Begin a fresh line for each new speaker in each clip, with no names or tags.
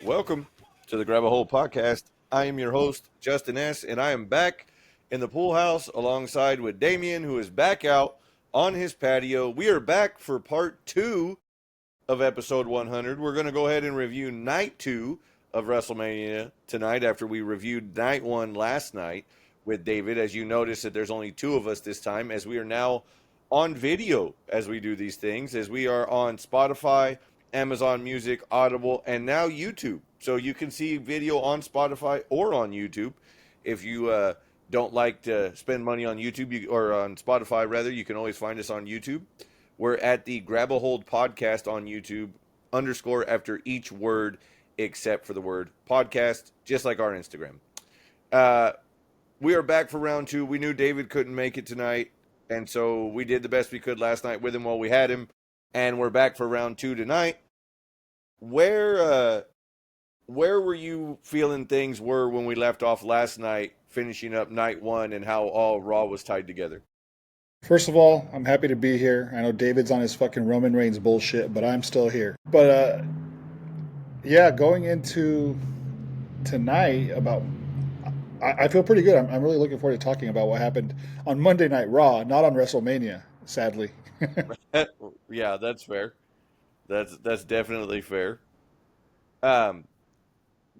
Welcome to the Grab a Hole podcast. I am your host, Justin S., and I am back in the pool house alongside with Damian, who is back out on his patio. We are back for part 2 of episode 100. We're going to go ahead and review night 2 of Wrestlemania tonight after we reviewed night 1 last night with David. As you notice that there's only 2 of us this time, as we are now on video as we do these things, as we are on Spotify, Amazon Music, Audible, and now YouTube. So you can see video on Spotify or on YouTube. If you don't like to spend money on YouTube or on Spotify, rather, you can always find us on YouTube. We're at the Grab a Hold podcast on YouTube, underscore after each word except for the word podcast, just like our Instagram. We are back for round 2. We knew David couldn't make it tonight, and so we did the best we could last night with him while we had him. And we're back for round 2 tonight. Where were you feeling things were when we left off last night, finishing up night 1, and how all Raw was tied together?
First of all, I'm happy to be here. I know David's on his fucking Roman Reigns bullshit, but I'm still here. But yeah, going into tonight, I feel pretty good. I'm really looking forward to talking about what happened on Monday Night Raw, not on WrestleMania, sadly.
Yeah, that's fair. That's definitely fair.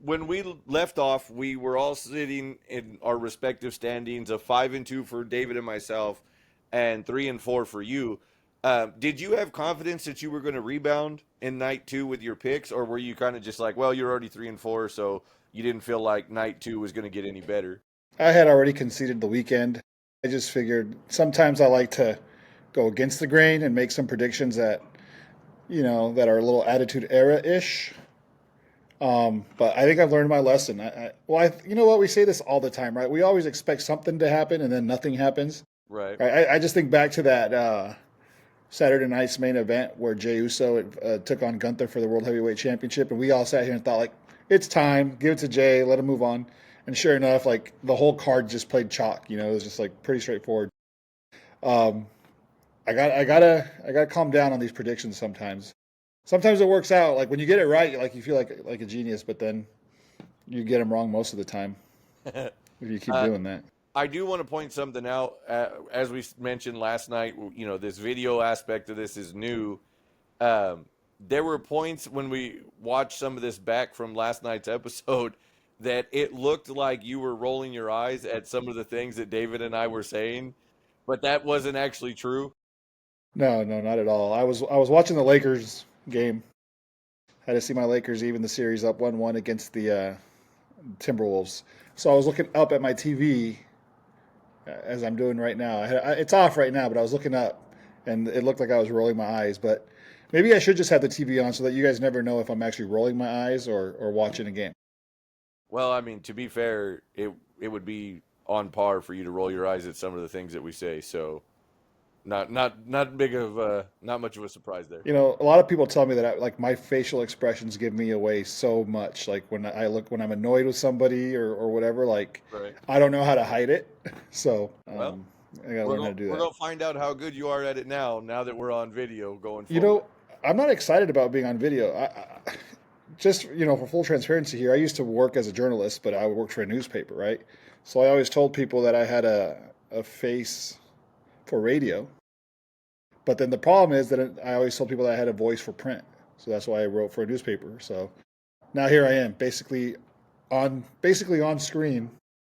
When we left off, we were all sitting in our respective standings of 5-2 for David and myself, and 3-4 for you. Did you have confidence that you were going to rebound in night 2 with your picks, or were you kind of just like, well, you're already 3-4, so you didn't feel like night 2 was going to get any better?
I had already conceded the weekend. I just figured sometimes I like to go against the grain and make some predictions that, that are a little Attitude Era-ish. But I think I've learned my lesson. You know what? We say this all the time, right? We always expect something to happen and then nothing happens.
Right.
I just think back to that Saturday night's main event where Jey Uso took on Gunther for the World Heavyweight Championship, and we all sat here and thought, like, it's time, give it to Jey, let him move on. And sure enough, like, the whole card just played chalk. It was just like pretty straightforward. Um, I gotta calm down on these predictions sometimes. Sometimes it works out. Like when you get it right, like you feel like a genius, but then you get them wrong most of the time if you keep doing that.
I do want to point something out. As we mentioned last night, this video aspect of this is new. There were points when we watched some of this back from last night's episode that it looked like you were rolling your eyes at some of the things that David and I were saying, but that wasn't actually true.
No, not at all. I was watching the Lakers game. Had to see my Lakers even the series up 1-1 against the Timberwolves. So I was looking up at my TV as I'm doing right now. It's off right now, but I was looking up, and it looked like I was rolling my eyes. But maybe I should just have the TV on so that you guys never know if I'm actually rolling my eyes or watching a game.
Well, I mean, to be fair, it would be on par for you to roll your eyes at some of the things that we say. So not much of a surprise there.
A lot of people tell me that my facial expressions give me away so much. Like when I'm annoyed with somebody or whatever, like
Right.
I don't know how to hide it. So
Well,
I gotta learn how to do
we're
that.
gonna find out how good you are at it now that we're on video going forward.
I'm not excited about being on video. Just for full transparency here, I used to work as a journalist, but I worked for a newspaper, right? So I always told people that I had a face for radio. But then the problem is that I always told people that I had a voice for print. So that's why I wrote for a newspaper. So now here I am, basically on screen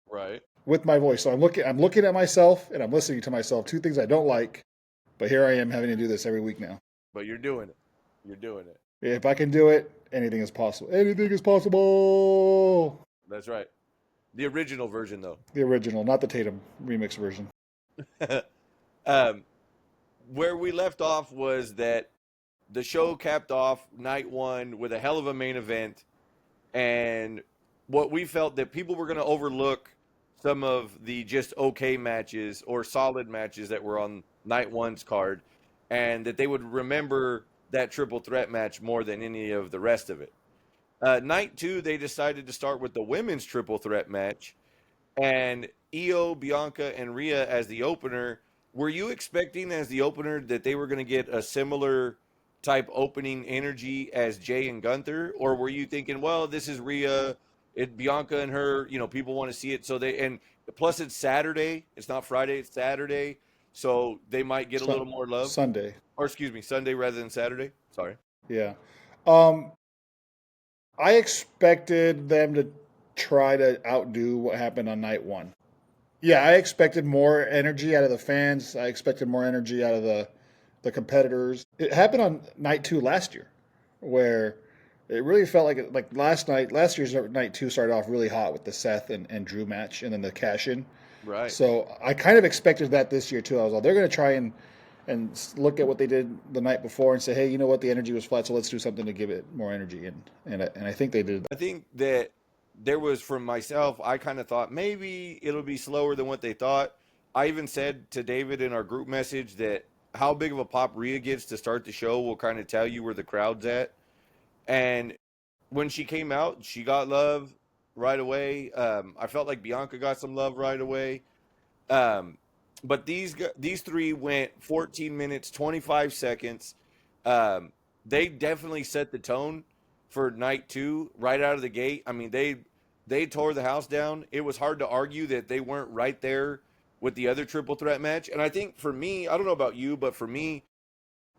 Right.
with my voice. So I'm looking at myself and I'm listening to myself, 2 things I don't like. But here I am having to do this every week now.
But you're doing it. You're doing it.
If I can do it, anything is possible. Anything is possible.
That's right. The original version, though.
The original, not the Tatum remix version.
Where we left off was that the show capped off night 1 with a hell of a main event, and what we felt that people were going to overlook some of the just okay matches or solid matches that were on night 1's card, and that they would remember that triple threat match more than any of the rest of it. Night 2, they decided to start with the women's triple threat match, and Io, Bianca, and Rhea as the opener. Were you expecting as the opener that they were going to get a similar type opening energy as Jay and Gunther, or were you thinking, well, this is Rhea, Bianca and her, people want to see it, so and plus it's Saturday, it's not Friday, it's Saturday, so they might get a little more love,
Sunday.
or excuse me, Sunday rather than Saturday. Sorry.
Yeah. Um, I expected them to try to outdo what happened on night one. Yeah, I expected more energy out of the fans. I expected more energy out of the competitors. It happened on night two last year, where it really felt like last year's night two started off really hot with the Seth and Drew match, and then the cash in.
Right.
So I kind of expected that this year too. I was like, they're going to try and look at what they did the night before and say, hey, you know what, the energy was flat, so let's do something to give it more energy. And I think they did.
I think that there was, from myself, I kind of thought maybe it'll be slower than what they thought. I even said to David in our group message that how big of a pop Rhea gets to start the show will kind of tell you where the crowd's at. And when she came out, she got love right away. I felt like Bianca got some love right away. But these three went 14 minutes, 25 seconds. They definitely set the tone for night two right out of the gate. I mean, they tore the house down. It was hard to argue that they weren't right there with the other triple threat match. And I think for me, I don't know about you, but for me,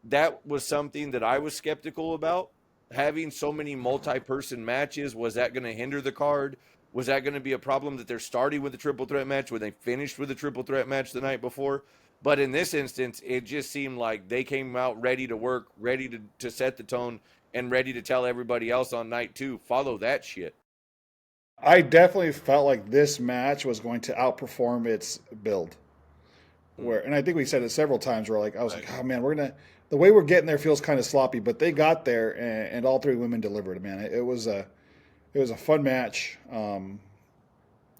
that was something that I was skeptical about. Having so many multi-person matches, was that going to hinder the card? Was that going to be a problem that they're starting with a triple threat match when they finished with a triple threat match the night before? But in this instance, it just seemed like they came out ready to work, ready to set the tone, and ready to tell everybody else on night two, follow that shit.
I definitely felt like this match was going to outperform its build. And I think we said it several times where I was like, oh man, the way we're getting there feels kind of sloppy, but they got there and all three women delivered, man. It was a fun match.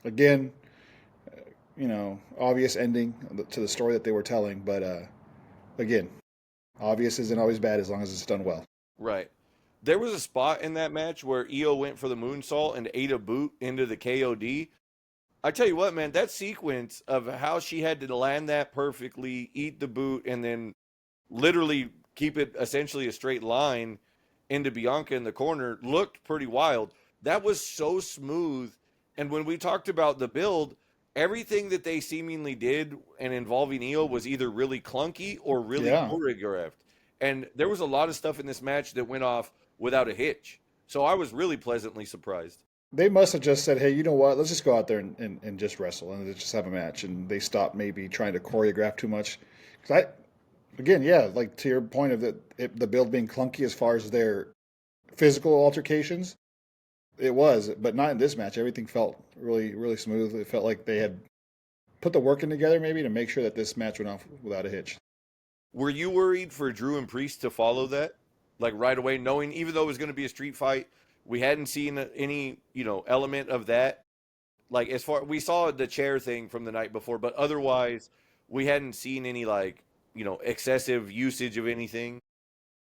Again, obvious ending to the story that they were telling, but again, obvious isn't always bad as long as it's done well.
Right. There was a spot in that match where Io went for the moonsault and ate a boot into the KOD. I tell you what, man, that sequence of how she had to land that perfectly, eat the boot, and then literally keep it essentially a straight line into Bianca in the corner looked pretty wild. That was so smooth. And when we talked about the build, everything that they seemingly did and involving Io was either really clunky or really choreographed. And there was a lot of stuff in this match that went off without a hitch. So I was really pleasantly surprised.
They must have just said, hey, you know what? Let's just go out there and just wrestle and just have a match. And they stopped maybe trying to choreograph too much. Again, yeah, like to your point of the build being clunky as far as their physical altercations, it was, but not in this match. Everything felt really, really smooth. It felt like they had put the work in together maybe to make sure that this match went off without a hitch.
Were you worried for Drew and Priest to follow that? Like right away, knowing even though it was going to be a street fight, we hadn't seen any, element of that. Like we saw the chair thing from the night before, but otherwise we hadn't seen any excessive usage of anything.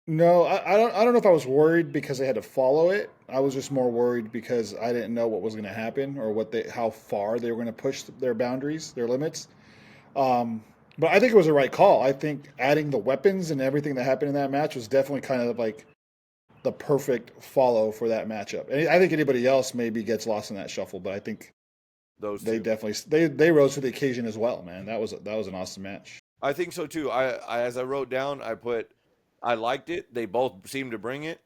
No, I don't know if I was worried because they had to follow it. I was just more worried because I didn't know what was going to happen or how far they were going to push their boundaries, their limits. But I think it was the right call. I think adding the weapons and everything that happened in that match was definitely kind of like the perfect follow for that matchup. And I think anybody else maybe gets lost in that shuffle, but I think they definitely they rose to the occasion as well, man. That was an awesome match.
I think so too. I as I wrote down, I liked it. They both seemed to bring it.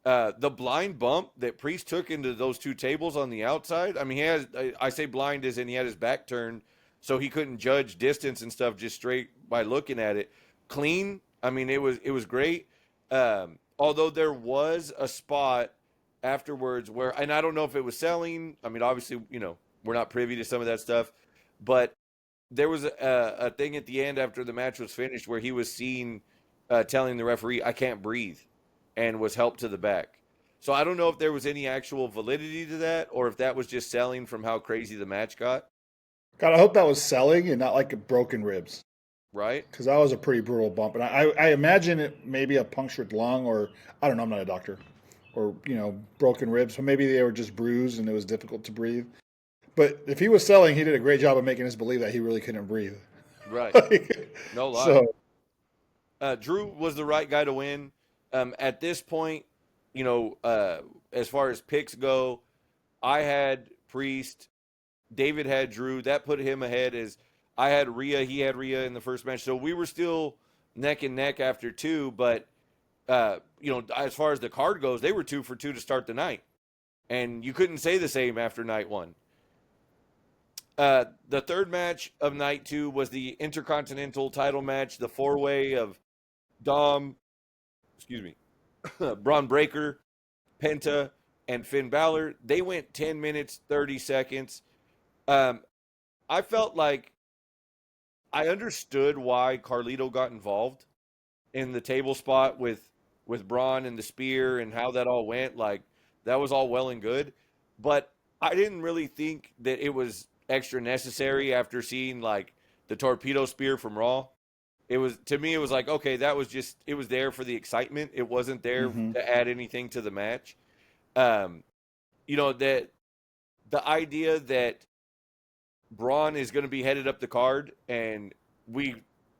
The blind bump that Priest took into those two tables on the outside. I mean, I say blind as in he had his back turned, so he couldn't judge distance and stuff just straight by looking at it. Clean. I mean, it was great. Although there was a spot afterwards where, and I don't know if it was selling. I mean, obviously, we're not privy to some of that stuff, but there was a thing at the end after the match was finished where he was seen telling the referee, "I can't breathe," and was helped to the back. So I don't know if there was any actual validity to that or if that was just selling from how crazy the match got.
God, I hope that was selling and not like broken ribs.
Right?
Because that was a pretty brutal bump. And I imagine it maybe a punctured lung or, I don't know, I'm not a doctor, or, broken ribs. So maybe they were just bruised and it was difficult to breathe. But if he was selling, he did a great job of making us believe that he really couldn't breathe.
Right.
Like,
No lie.
so
Drew was the right guy to win. At this point, as far as picks go, I had Priest, David had Drew. That put him ahead. As I had Rhea, he had Rhea in the first match. So we were still neck and neck after two. But as far as the card goes, they were 2 for 2 to start the night, and you couldn't say the same after night one. The third match of night 2 was the Intercontinental title match, the four-way of Dom, Braun Breaker, Penta, and Finn Balor. They went 10 minutes, 30 seconds. I felt like I understood why Carlito got involved in the table spot with Braun and the spear and how that all went. Like, that was all well and good. But I didn't really think that it was extra necessary after seeing, like, the torpedo spear from Raw. It was, to me, it was like, okay, that was just, it was there for the excitement. It wasn't there to add anything to the match. That the idea that Braun is going to be headed up the card, and we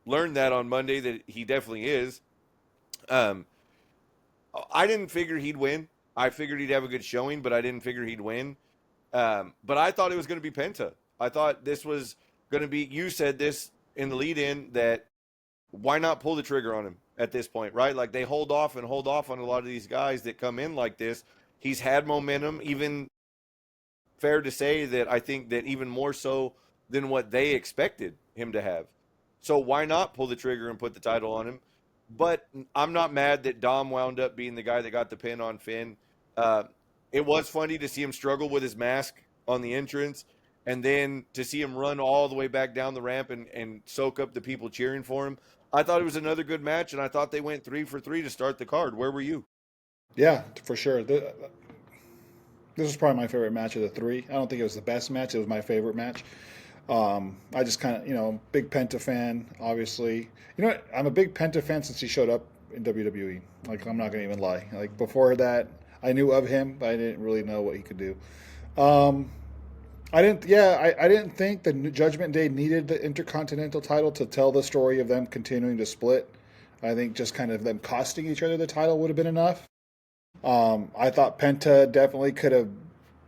learned that on Monday that he definitely is. I didn't figure he'd win. I figured he'd have a good showing, but I didn't figure he'd win. But I thought it was going to be Penta. I thought this was going to be, you said this in the lead-in, that why not pull the trigger on him at this point, right? Like, they hold off on a lot of these guys that come in like this. He's had momentum, even fair to say that I think that even more so than what they expected him to have. So why not pull the trigger and put the title on him? But I'm not mad that Dom wound up being the guy that got the pin on Finn. It was funny to see him struggle with his mask on the entrance, and then to see him run all the way back down the ramp and soak up the people cheering for him. I thought it was another good match, and I thought they went 3 for 3 to start the card. Where were you?
Yeah, for sure. This was probably my favorite match of the 3. I don't think it was the best match. It was my favorite match. I just kind of, big Penta fan, obviously. You know what? I'm a big Penta fan since he showed up in WWE. Like, I'm not going to even lie. Like, before that, I knew of him, but I didn't really know what he could do. I didn't think the Judgment Day needed the Intercontinental title to tell the story of them continuing to split. I think just kind of them costing each other the title would have been enough. I thought Penta definitely could have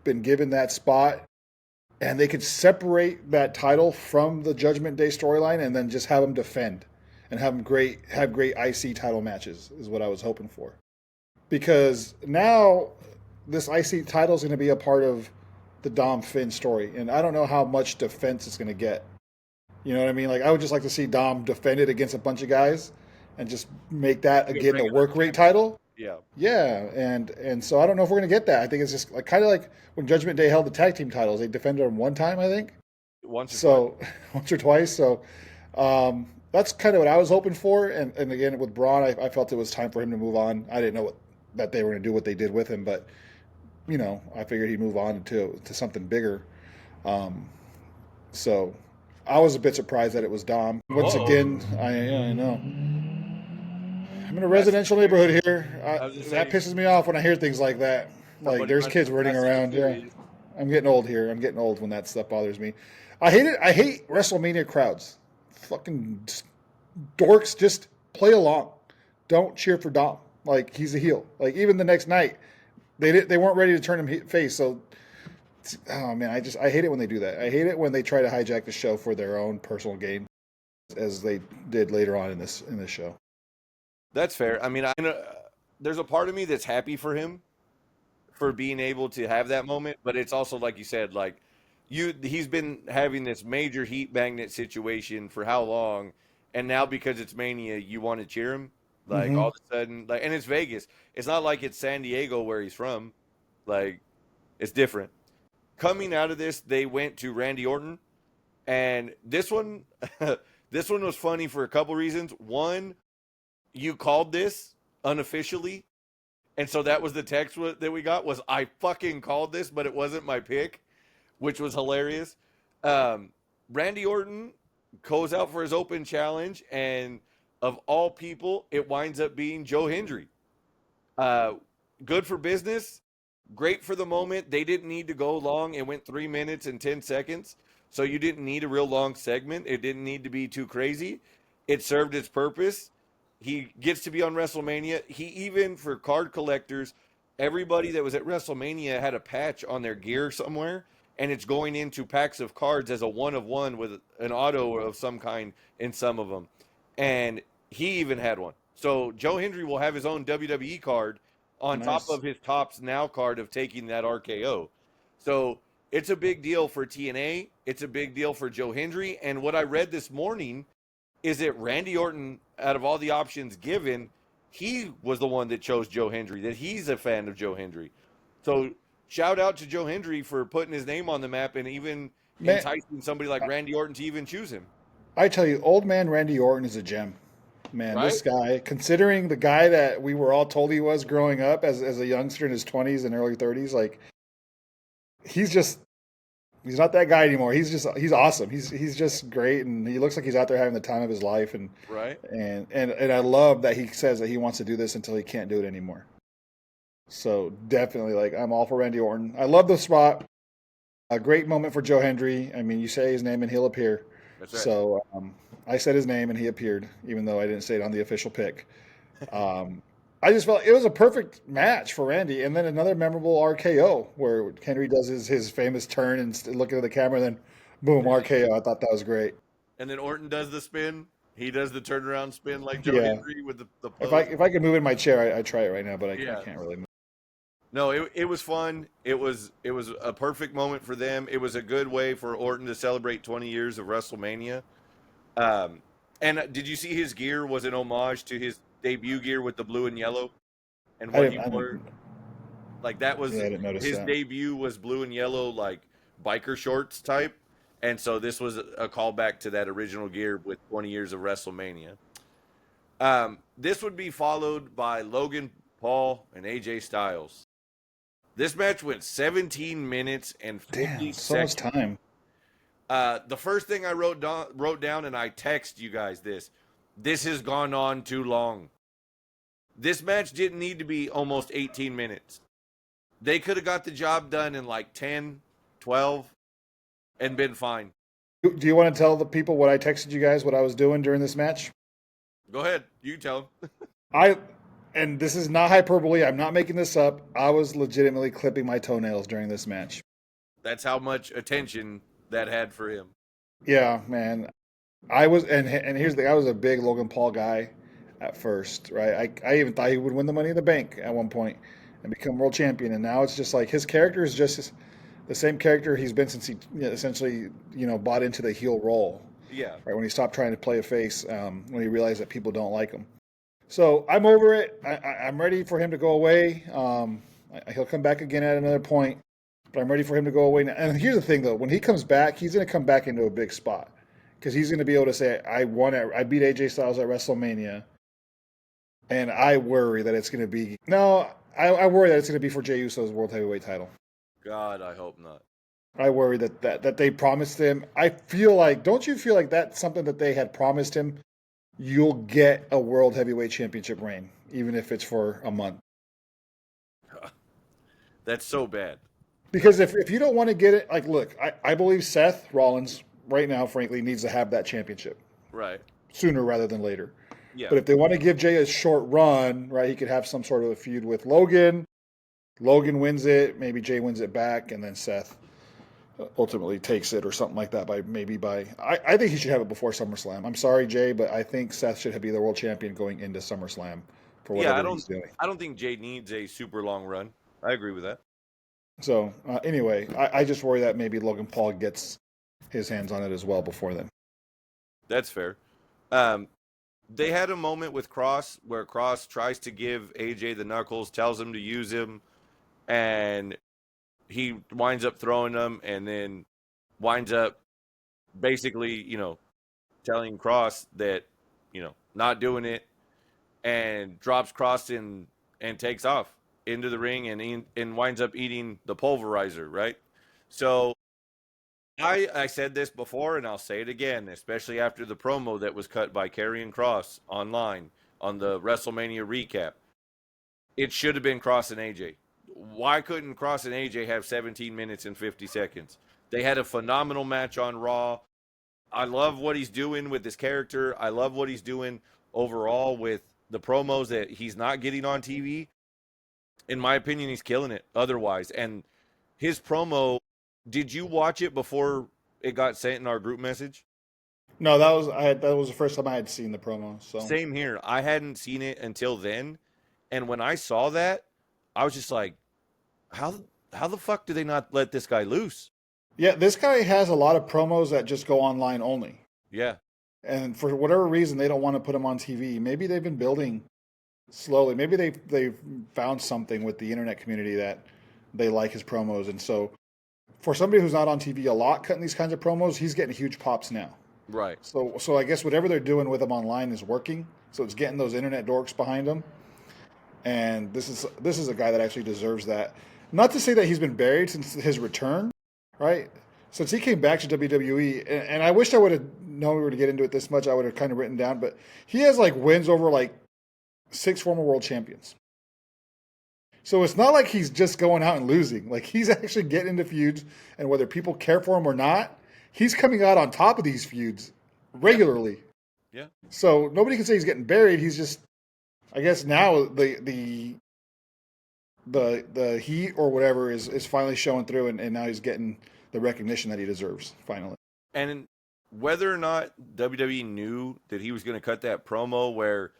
been given that spot, and they could separate that title from the Judgment Day storyline and then just have them defend and have great IC title matches is what I was hoping for. Because now this IC title is going to be a part of the Dom Finn story, and I don't know how much defense it's going to get. You know what I mean? Like, I would just like to see Dom defend it against a bunch of guys and just make that again the work rate title. Yeah, and so I don't know if we're going to get that. I think it's just like kind of like when Judgment Day held the tag team titles. They defended them one time, I think. Once or twice. So that's kind of what I was hoping for. And again, with Braun, I felt it was time for him to move on. I didn't know that they were going to do what they did with him, but I figured he'd move on to something bigger. So I was a bit surprised that it was Dom. Once again, I know. I'm in a residential neighborhood here. That pisses me off when I hear things like that. Like, there's kids running around. Yeah, I'm getting old here. I'm getting old when that stuff bothers me. I hate it. I hate WrestleMania crowds. Fucking dorks, just play along. Don't cheer for Dom. Like, he's a heel. Like, even the next night, they weren't ready to turn him face. So, oh man, I hate it when they do that. I hate it when they try to hijack the show for their own personal gain, as they did later on in this show.
That's fair. I mean, there's a part of me that's happy for him for being able to have that moment, but it's also, like you said, like, he's been having this major heat magnet situation for how long, and now because it's Mania, you want to cheer him, like, all of a sudden, like, and it's Vegas. It's not like it's San Diego where he's from, like, it's different. Coming out of this, they went to Randy Orton, and this one was funny for a couple reasons. One, you called this unofficially, and so that was the text that we got, was I fucking called this, but it wasn't my pick, which was hilarious. Randy Orton goes out for his open challenge, and of all people, it winds up being Joe Hendry. Good for business, great for the moment. They didn't need to go long. It went 3 minutes and 10 seconds, so you didn't need a real long segment. It didn't need to be too crazy. It served its purpose. He gets to be on WrestleMania. He even, for card collectors, everybody that was at WrestleMania had a patch on their gear somewhere, and it's going into packs of cards as a one of one with an auto of some kind in some of them. And he even had one. So Joe Hendry will have his own WWE card on top
Nice.
of his Tops Now card of taking that RKO. So it's a big deal for TNA. It's a big deal for Joe Hendry. And what I read this morning is that Randy Orton, out of all the options given, he was the one that chose Joe Hendry, that he's a fan of Joe Hendry. So shout out to Joe Hendry for putting his name on the map and even
Man,
enticing somebody like Randy Orton to even choose him.
I tell you, old man Randy Orton is a gem. Man,
Right?
this guy, considering the guy that we were all told he was growing up as a youngster in his 20s and early 30s, like he's just he's not that guy anymore. He's awesome. He's just great, and he looks like he's out there having the time of his life. And
Right?
I love that he says that he wants to do this until he can't do it anymore. So definitely, like I'm all for Randy Orton. I love the spot. A great moment for Joe Hendry. I mean, you say his name and he'll appear.
That's right.
So I said his name and he appeared, even though I didn't say it on the official pick. I just felt it was a perfect match for Randy. And then another memorable RKO where Henry does his famous turn and looking at the camera, and then boom, RKO. I thought that was great.
And then Orton does the spin. He does the turnaround spin like Joe
Yeah.
Hendry with the
If
pose.
I could move in my chair, I try it right now, but I
Yeah.
can't really move.
No, it was fun. It was a perfect moment for them. It was a good way for Orton to celebrate 20 years of WrestleMania. Um, and did you see his gear was an homage to his debut gear with the blue and yellow and what he
I
wore?
didn't,
Like that was
yeah, I didn't notice
his
that.
debut was blue and yellow, like biker shorts type. And so this was a callback to that original gear with 20 years of WrestleMania. This would be followed by Logan Paul and AJ Styles. This match went 17 minutes and 50
Damn, so much
seconds.
time.
The first thing I wrote down, and I text you guys this. This has gone on too long. This match didn't need to be almost 18 minutes. They could have got the job done in like 10, 12, and been fine.
Do you want to tell the people what I texted you guys, what I was doing during this match?
Go ahead. You tell them.
I and this is not hyperbole. I'm not making this up. I was legitimately clipping my toenails during this match.
That's how much attention that had for him.
Yeah, man. I was, and here's the, I was a big Logan Paul guy at first, right? I even thought he would win the Money in the Bank at one point and become world champion. And now it's just like his character is just the same character he's been since he essentially bought into the heel role,
Yeah.
right? When he stopped trying to play a face, when he realized that people don't like him. So I'm over it. I'm ready for him to go away. He'll come back again at another point, but I'm ready for him to go away now. And here's the thing, though: when he comes back, he's going to come back into a big spot because he's going to be able to say, "I won. I beat AJ Styles at WrestleMania," and I worry that it's going to be no. I worry that it's going to be for Jey Uso's World Heavyweight title.
God, I hope not.
I worry that they promised him. I feel like, don't you feel like that's something that they had promised him? You'll get a World Heavyweight Championship reign, even if it's for a month.
That's so bad.
Because if you don't want to get it, like, look, I believe Seth Rollins right now, frankly, needs to have that championship
Right.
sooner rather than later.
Yeah.
But if they want to give Jay a short run, right, he could have some sort of a feud with Logan. Logan wins it, maybe Jay wins it back, and then Seth ultimately takes it or something like that I think he should have it before SummerSlam. I'm sorry, Jay, but I think Seth should be the world champion going into SummerSlam for whatever he's doing.
I don't think Jay needs a super long run. I agree with that.
So anyway, I just worry that maybe Logan Paul gets his hands on it as well before then.
That's fair. They had a moment with Cross where Cross tries to give AJ the knuckles, tells him to use him, and he winds up throwing them and then winds up basically, telling Cross that, not doing it, and drops Cross in and takes off into the ring and winds up eating the pulverizer, right? So I said this before and I'll say it again, especially after the promo that was cut by Karrion Kross online on the WrestleMania recap. It should have been Kross and AJ. Why couldn't Kross and AJ have 17 minutes and 50 seconds? They had a phenomenal match on Raw. I love what he's doing with his character. I love what he's doing overall with the promos that he's not getting on TV, in my opinion, he's killing it otherwise. And his promo, did you watch it before it got sent in our group message?
No, that was the first time I had seen the promo. So
Same here. I hadn't seen it until then. And when I saw that, I was just like, how how the fuck do they not let this guy loose?
yeah, this guy has a lot of promos that just go online only.
Yeah.
And for whatever reason, they don't want to put him on TV. Maybe they've been building slowly. Maybe they've found something with the internet community that they like his promos. And so for somebody who's not on TV a lot cutting these kinds of promos, he's getting huge pops now.
Right.
So I guess whatever they're doing with him online is working. So it's getting those internet dorks behind him. And this is a guy that actually deserves that. Not to say that he's been buried since his return, right? Since he came back to WWE, and I wish I would have known we were to get into it this much. I would have kind of written down, but he has like wins over like 6 former world champions. So it's not like he's just going out and losing. Like he's actually getting into feuds, and whether people care for him or not, he's coming out on top of these feuds regularly.
Yeah.
So nobody can say he's getting buried. He's just, I guess now the heat or whatever is finally showing through, and now he's getting the recognition that he deserves finally.
And whether or not WWE knew that he was going to cut that promo where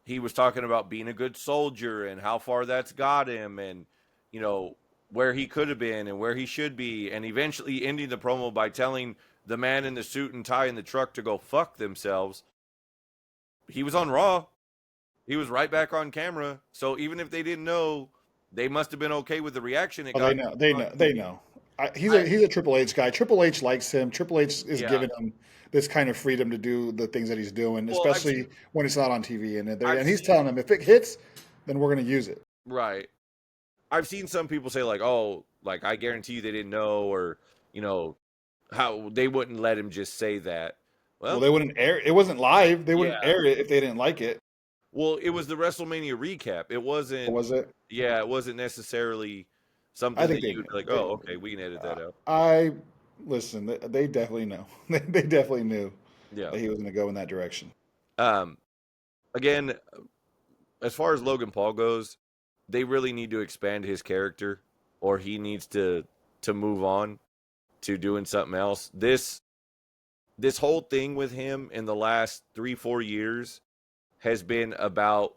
he was talking about being a good soldier and how far that's got him and, you know, where he could have been and where he should be, and eventually ending the promo by telling the man in the suit and tie in the truck to go fuck themselves. He was on Raw. He was right back on camera. So even if they didn't know, they must have been okay with the reaction.
They know. They know. He's a Triple H guy. Triple H likes him. Triple H is giving him this kind of freedom to do the things that he's doing, especially when it's not on TV. And he's telling him if it hits, then we're going to use it.
Right. I've seen some people say like, "Oh, like I guarantee you they didn't know," or you know, how they wouldn't let him just say that.
Well, they wouldn't air. It wasn't live. They wouldn't air it if they didn't like it.
Well, it was the WrestleMania recap. It wasn't.
Was it?
Yeah, it wasn't necessarily something that you'd like. Oh, okay, we can edit that out.
Listen. They definitely know. They definitely knew
Yeah.
that he was going to go in that direction.
Again, as far as Logan Paul goes, they really need to expand his character, or he needs to move on to doing something else. This whole thing with him in the last 3-4 years has been about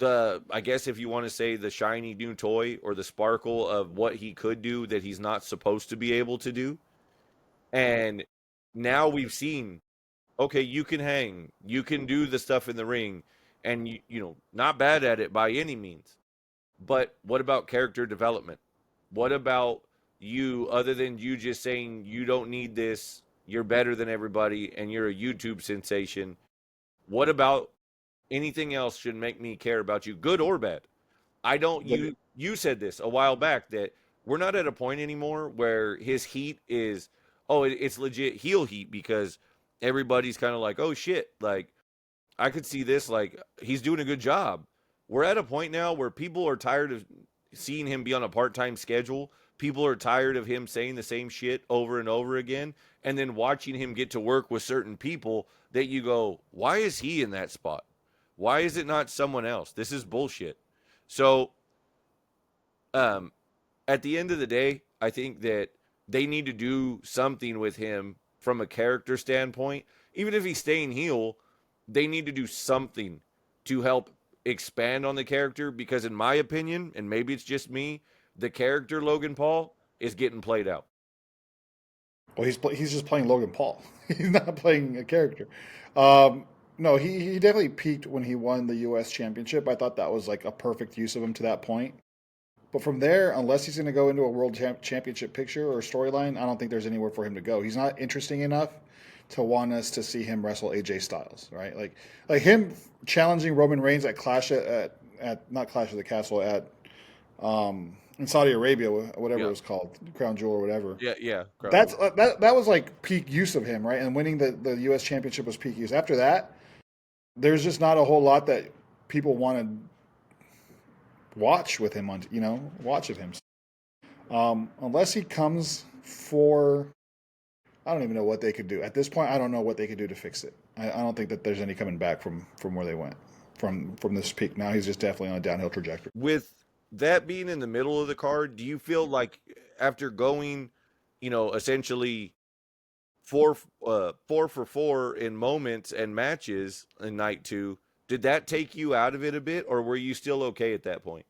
I guess if you want to say the shiny new toy or the sparkle of what he could do that he's not supposed to be able to do. And now we've seen, okay, you can hang, you can do the stuff in the ring, and you know, not bad at it by any means. But what about character development? What about you, other than you just saying you don't need this, you're better than everybody, and you're a YouTube sensation? What about anything else should make me care about you, good or bad? I don't. You said this a while back that we're not at a point anymore where his heat is, it's legit heel heat because everybody's kind of like, oh shit, like I could see this, like he's doing a good job. We're at a point now where people are tired of seeing him be on a part-time schedule. People are tired of him saying the same shit over and over again, and then watching him get to work with certain people that you go, why is he in that spot? Why is it not someone else? This is bullshit. So, at the end of the day, I think that they need to do something with him from a character standpoint. Even if he's staying heel, they need to do something to help expand on the character because, in my opinion, and maybe it's just me, the character Logan Paul is getting played out.
Well, he's just playing Logan Paul. He's not playing a character. No, he definitely peaked when he won the U.S. Championship. I thought that was like a perfect use of him to that point. But from there, unless he's going to go into a World Championship picture or storyline, I don't think there's anywhere for him to go. He's not interesting enough to want us to see him wrestle AJ Styles, right? Like him challenging Roman Reigns at not Clash of the Castle at in Saudi Arabia, whatever it was called, Crown Jewel or whatever.
Yeah.
That was like peak use of him, right? And winning the U.S. Championship was peak use. After that, there's just not a whole lot that people want to watch with him watch of him. Unless he comes for, I don't even know what they could do. At this point, I don't know what they could do to fix it. I don't think that there's any coming back from where they went from this peak. Now he's just definitely on a downhill trajectory.
With that being in the middle of the card, do you feel like after going, essentially four for four in moments and matches in night two, did that take you out of it a bit, or were you still okay at that point?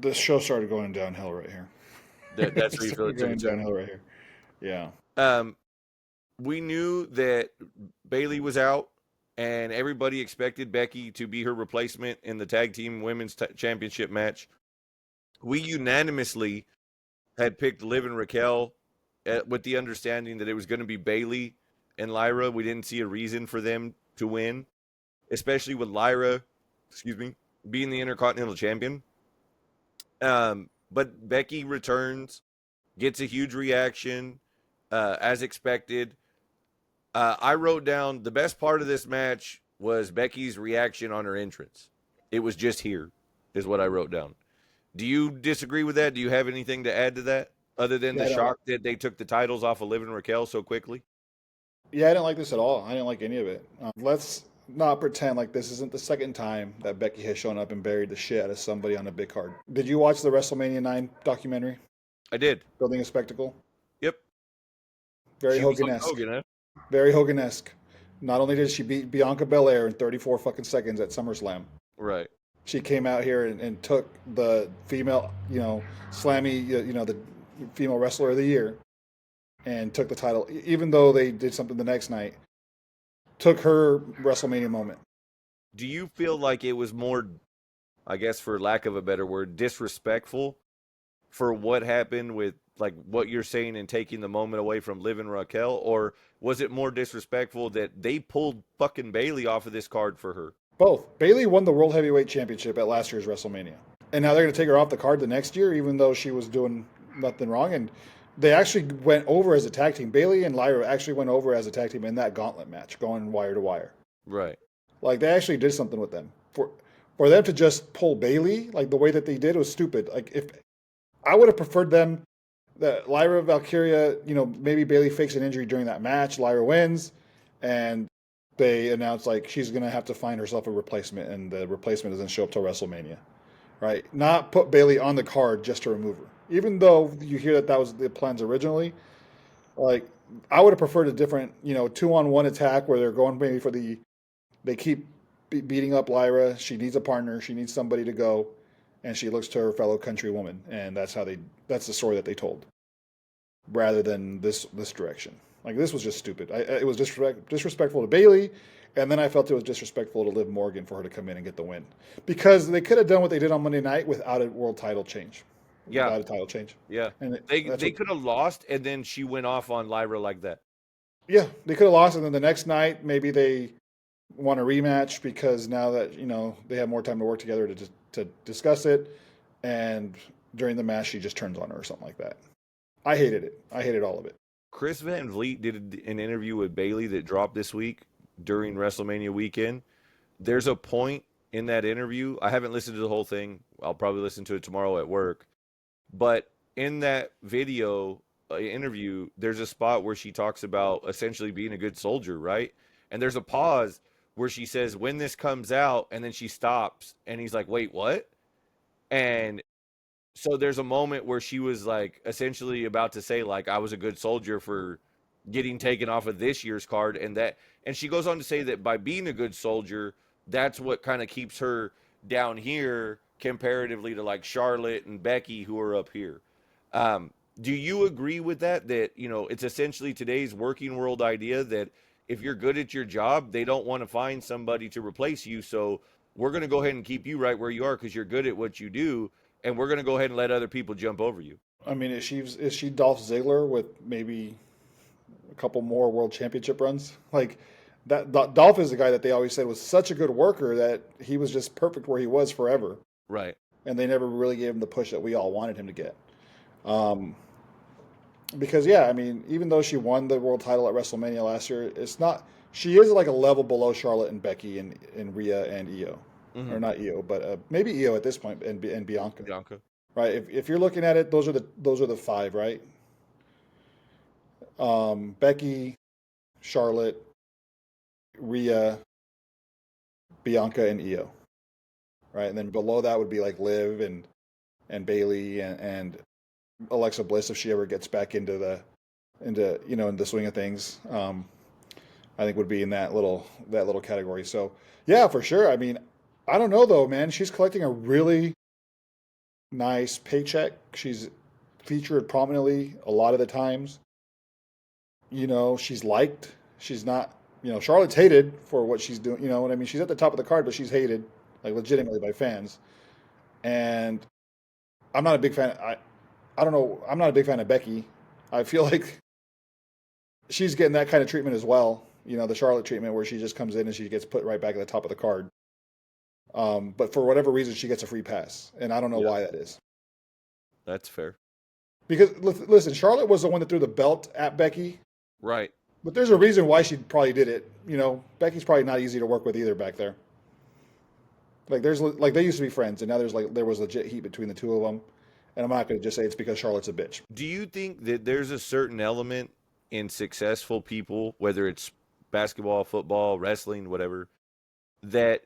This show started going downhill right here.
That's
It
where you feel
started
it took a
going
turn.
downhill right here. Yeah.
Um, we knew that Bailey was out, and everybody expected Becky to be her replacement in the tag team women's championship match. We unanimously had picked Liv and Raquel with the understanding that it was going to be Bailey and Lyra. We didn't see a reason for them to win, especially with Lyra, being the Intercontinental Champion. But Becky returns, gets a huge reaction, as expected. I wrote down the best part of this match was Becky's reaction on her entrance. It was just here, is what I wrote down. Do you disagree with that? Do you have anything to add to that other than
Yeah,
the
I don't.
shock that they took the titles off of Liv and Raquel so quickly?
Yeah, I didn't like this at all. I didn't like any of it. Let's not pretend like this isn't the second time that Becky has shown up and buried the shit out of somebody on a big card. Did you watch the WrestleMania 9 documentary,
I did.
Building a Spectacle?
Yep.
Very
She was Hulk
Hogan-esque.
Hogan, huh?
Very Hogan-esque. Not only did she beat Bianca Belair in 34 fucking seconds at SummerSlam,
Right.
she came out here and took the female, Slammy, the female wrestler of the year, and took the title. Even though they did something the next night, took her WrestleMania moment.
Do you feel like it was more, I guess for lack of a better word, disrespectful for what happened with like what you're saying and taking the moment away from Liv and Raquel, or was it more disrespectful that they pulled fucking Bailey off of this card for her?
Both. Bailey won the World Heavyweight Championship at last year's WrestleMania. And now they're going to take her off the card the next year, even though she was doing nothing wrong. And they actually went over as a tag team. Bailey and Lyra actually went over as a tag team in that gauntlet match, going wire to wire.
Right.
Like, they actually did something with them. For them to just pull Bailey, like the way that they did, was stupid. Like, if I would have preferred them, that Lyra, Valkyria, maybe Bailey fakes an injury during that match, Lyra wins, and they announce like she's going to have to find herself a replacement, and the replacement doesn't show up till WrestleMania, right? Not put Bailey on the card just to remove her. Even though you hear that was the plans originally, like I would have preferred a different, 2-on-1 attack where they're going maybe for they keep beating up Lyra. She needs a partner. She needs somebody to go, and she looks to her fellow countrywoman, and that's the story that they told, rather than this direction. Like this was just stupid. It was disrespectful to Bailey, and then I felt it was disrespectful to Liv Morgan for her to come in and get the win, because they could have done what they did on Monday night without a world title change,
Yeah.
without a title change.
Yeah.
And
They could have lost, and then she went off on Lyra like that.
yeah, they could have lost, and then the next night maybe they want a rematch because now that they have more time to work together to discuss it, and during the match she just turns on her or something like that. I hated it. I hated all of it.
Chris Van Vliet did an interview with Bailey that dropped this week during WrestleMania weekend. There's a point in that interview. I haven't listened to the whole thing. I'll probably listen to it tomorrow at work. But in that video interview, there's a spot where she talks about essentially being a good soldier, right? And there's a pause where she says, when this comes out, and then she stops, and he's like, wait, what? And so there's a moment where she was like essentially about to say like I was a good soldier for getting taken off of this year's card, and she goes on to say that by being a good soldier, that's what kind of keeps her down here comparatively to like Charlotte and Becky who are up here. Do you agree with that it's essentially today's working world idea that if you're good at your job, they don't want to find somebody to replace you, so we're going to go ahead and keep you right where you are because you're good at what you do, and we're going to go ahead and let other people jump over you.
I mean, is she Dolph Ziggler with maybe a couple more world championship runs? Like that, Dolph is the guy that they always said was such a good worker that he was just perfect where he was forever,
Right.
and they never really gave him the push that we all wanted him to get. Because yeah, I mean, even though she won the world title at WrestleMania last year, it's not. She is like a level below Charlotte and Becky and Rhea and Io, or not Io, but maybe Io at this point, and Bianca.
Bianca.
Right. If you're looking at it, those are the five, right? Becky, Charlotte, Rhea, Bianca and Io, right? And then below that would be like Liv and Bailey and Alexa Bliss if she ever gets back into in the swing of things. I think would be in that little category. So yeah, for sure. I mean, I don't know though, man. She's collecting a really nice paycheck. She's featured prominently a lot of the times. She's liked. She's not. Charlotte's hated for what she's doing. You know what I mean? She's at the top of the card, but she's hated, like legitimately by fans. And I'm not a big fan. I don't know. I'm not a big fan of Becky. I feel like she's getting that kind of treatment as well. The Charlotte treatment where she just comes in and she gets put right back at the top of the card. But for whatever reason, she gets a free pass, and I don't know why that is.
That's fair.
Because listen, Charlotte was the one that threw the belt at Becky,
Right.
but there's a reason why she probably did it. Becky's probably not easy to work with either back there. Like they used to be friends, and now there was legit heat between the two of them. And I'm not going to just say it's because Charlotte's a bitch.
Do you think that there's a certain element in successful people, whether it's basketball, football, wrestling, whatever, that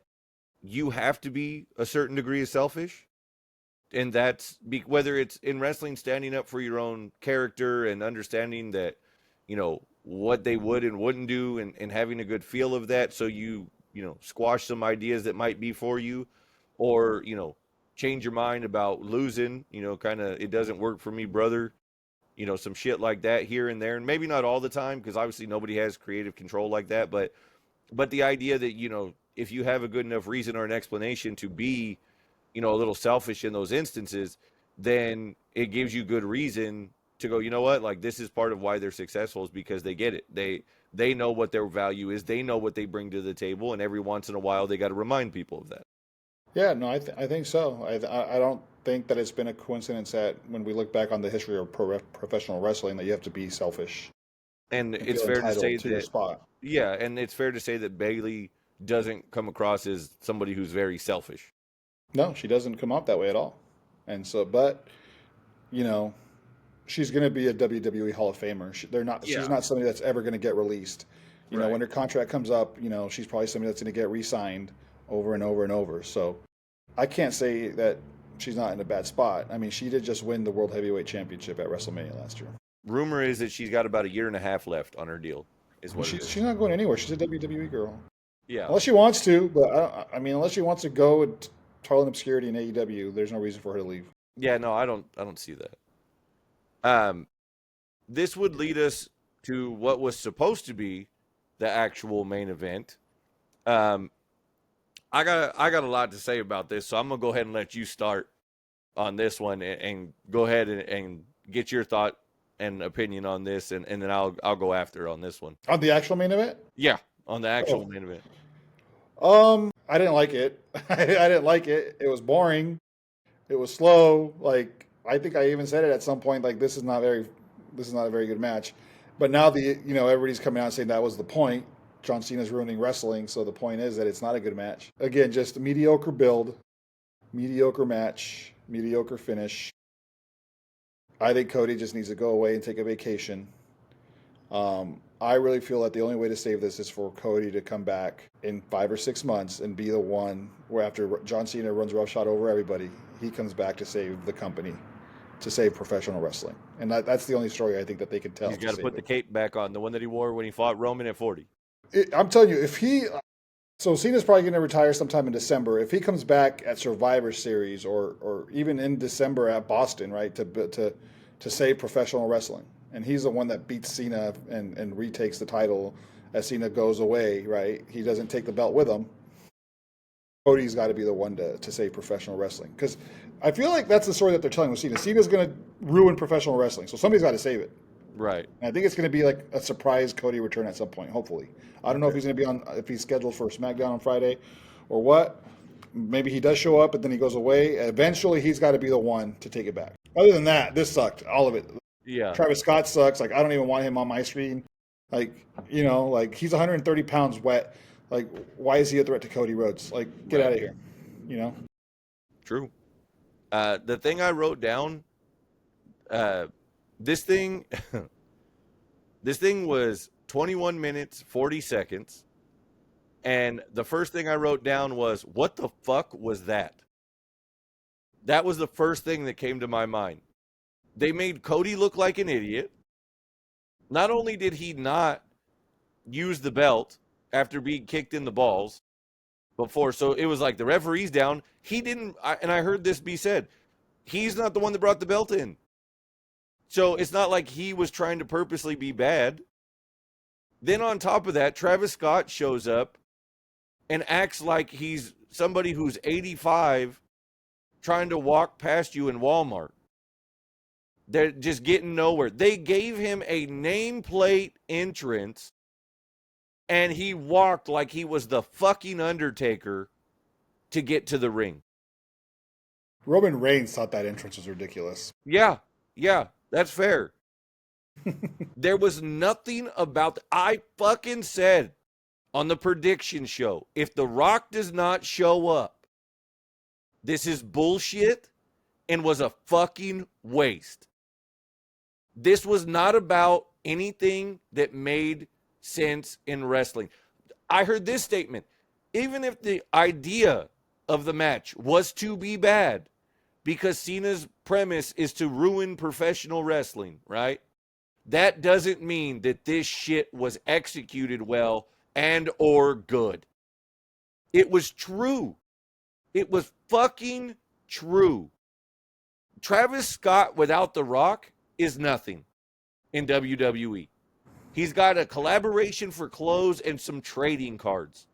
you have to be a certain degree of selfish? And that's whether it's in wrestling, standing up for your own character and understanding that, what they would and wouldn't do and having a good feel of that. So squash some ideas that might be for you, or, change your mind about losing, kind of, it doesn't work for me, brother. Some shit like that here and there. And maybe not all the time, because obviously nobody has creative control like that. But the idea that, if you have a good enough reason or an explanation to be, a little selfish in those instances, then it gives you good reason to go, you know what, like this is part of why they're successful, is because they get it. They know what their value is. They know what they bring to the table. And every once in a while, they got to remind people of that.
Yeah, no, I think so. I don't think that it's been a coincidence that when we look back on the history of professional wrestling, that you have to be selfish
And
and
it's
feel
fair to
entitled
say
to your
that,
spot.
yeah, and it's fair to say that Bailey doesn't come across as somebody who's very selfish.
No, she doesn't come off that way at all. And so, but you know, she's going to be a WWE Hall of Famer. She's
Yeah.
not somebody that's ever going to get released. When
Right.
her contract comes up, she's probably somebody that's going to get re-signed over and over and over. So I can't say that she's not in a bad spot. I mean, she did just win the World Heavyweight Championship at WrestleMania last year.
Rumor is that she's got about a year and a half left on her deal, is what it
She's
is.
not going anywhere. She's a WWE girl.
Yeah.
Unless she wants to, but I mean, unless she wants to go and toil in obscurity in AEW, there's no reason for her to leave.
Yeah, no, I don't see that. Um, this would lead us to what was supposed to be the actual main event. Um, I got a lot to say about this, so I'm gonna go ahead and let you start on this one and go ahead and get your thought and opinion on this, and then I'll go after on this one.
On the actual main event?
Yeah, on the actual
Oh,
main event.
I didn't like it. I didn't like it. It was boring. It was slow. Like I think I even said it at some point. Like this is not a very good match. But now everybody's coming out saying that was the point. John Cena's ruining wrestling, so the point is that it's not a good match. Again, just a mediocre build, mediocre match, mediocre finish. I think Cody just needs to go away and take a vacation. I really feel that the only way to save this is for Cody to come back in 5 or 6 months and be the one where after John Cena runs roughshod over everybody, he comes back to save the company, to save professional wrestling. And that's the only story I think that they can tell
He's
to
got to
save
put the
it.
cape back on, the one that he wore when he fought Roman at 40.
I'm telling you, so Cena's probably going to retire sometime in December. If he comes back at Survivor Series or even in December at Boston, right, to save professional wrestling, and he's the one that beats Cena and retakes the title as Cena goes away, right? He doesn't take the belt with him. Cody's got to be the one to save professional wrestling, because I feel like that's the story that they're telling with Cena. Cena's going to ruin professional wrestling, so somebody's got to save it.
Right.
And I think it's going to be like a surprise Cody return at some point, hopefully. I don't know if he's going to be if he's scheduled for SmackDown on Friday or what. Maybe he does show up, but then he goes away. Eventually, he's got to be the one to take it back. Other than that, this sucked. All of it.
Yeah.
Travis Scott sucks. Like, I don't even want him on my screen. Like, like he's 130 pounds wet. Like, why is he a threat to Cody Rhodes? Like, get out of here.
True. The thing I wrote down, this thing, this thing was 21 minutes 40 seconds, And the first thing I wrote down was, what the fuck was that? That was the first thing that came to my mind. They made Cody look like an idiot. Not only did he not use the belt after being kicked in the balls before, so it was like the referee's down. He didn't, and I heard this be said, he's not the one that brought the belt in. So it's not like he was trying to purposely be bad. Then on top of that, Travis Scott shows up and acts like he's somebody who's 85 trying to walk past you in Walmart. They're just getting nowhere. They gave him a nameplate entrance, and he walked like he was the fucking Undertaker to get to the ring.
Roman Reigns thought that entrance was ridiculous.
Yeah, that's fair. There was nothing about I fucking said on the prediction show, if The Rock does not show up, this is bullshit and was a fucking waste. This was not about anything that made sense in wrestling. I heard this statement. Even if the idea of the match was to be bad, because Cena's premise is to ruin professional wrestling, right? That doesn't mean that this shit was executed well and or good. It was true. It was fucking true. Travis Scott without The Rock is nothing in WWE. He's got a collaboration for clothes and some trading cards.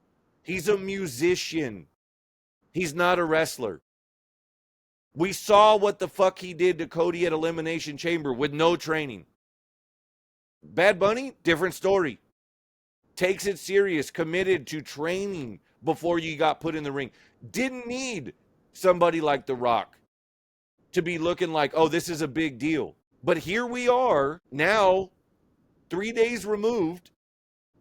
He's a musician. He's not a wrestler. We saw what the fuck he did to Cody at Elimination Chamber with no training. Bad Bunny, different story. Takes it serious, committed to training before you got put in the ring. Didn't need somebody like The Rock to be looking like, oh, this is a big deal. But here we are now, 3 days removed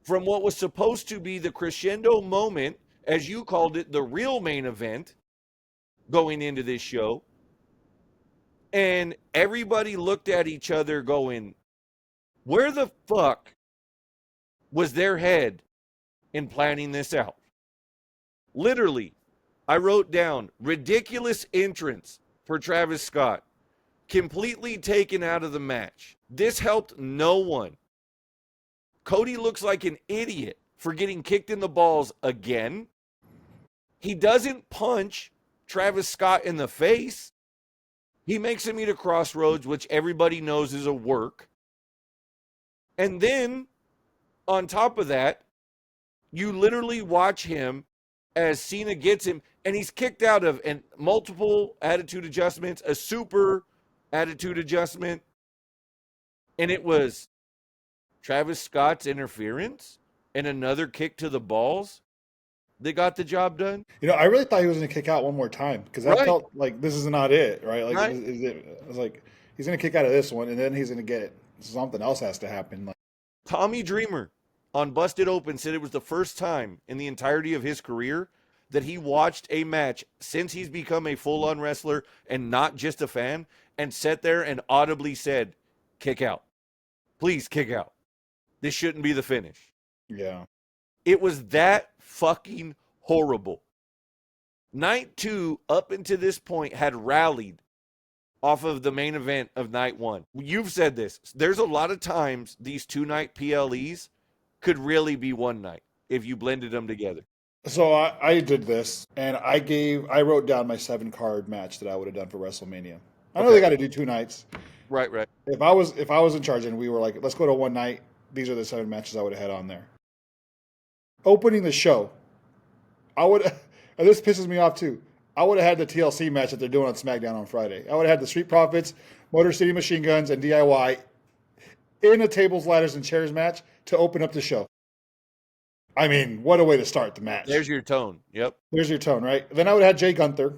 from what was supposed to be the crescendo moment, as you called it, the real main event going into this show. And everybody looked at each other going, where the fuck was their head in planning this out? Literally, I wrote down ridiculous entrance for Travis Scott, completely taken out of the match. This helped no one. Cody looks like an idiot for getting kicked in the balls again. He doesn't punch Travis Scott in the face. He makes him eat a crossroads, which everybody knows is a work. And then, on top of that, you literally watch him as Cena gets him, and he's kicked out of multiple attitude adjustments, a super attitude adjustment, and it was Travis Scott's interference and another kick to the balls that got the job done.
You know, I really thought he was going to kick out one more time because I felt like this is not it, right? Like,
Right.
I was like, he's going to kick out of this one, and then he's going to get something else has to happen. Like,
Tommy Dreamer on Busted Open said it was the first time in the entirety of his career that he watched a match since he's become a full-on wrestler and not just a fan, and sat there and audibly said, kick out. Please kick out. This shouldn't be the finish.
yeah.
It was that fucking horrible. Night 2, up until this point, had rallied off of the main event of night 1. You've said this. There's a lot of times these 2-night PLEs could really be one night if you blended them together.
So I did this, and I wrote down my 7-card match that I would have done for WrestleMania. I know they got to do 2 nights.
Right.
If I was in charge and we were like, let's go to one night, these are the 7 matches I would have had on there. Opening the show, and this pisses me off too, I would have had the TLC match that they're doing on SmackDown on Friday. I would have had the Street Profits, Motor City Machine Guns, and DIY in a tables, ladders, and chairs match to open up the show. I mean, what a way to start the match.
There's your tone. Yep.
There's your tone, right? Then I would have had Jay Gunther.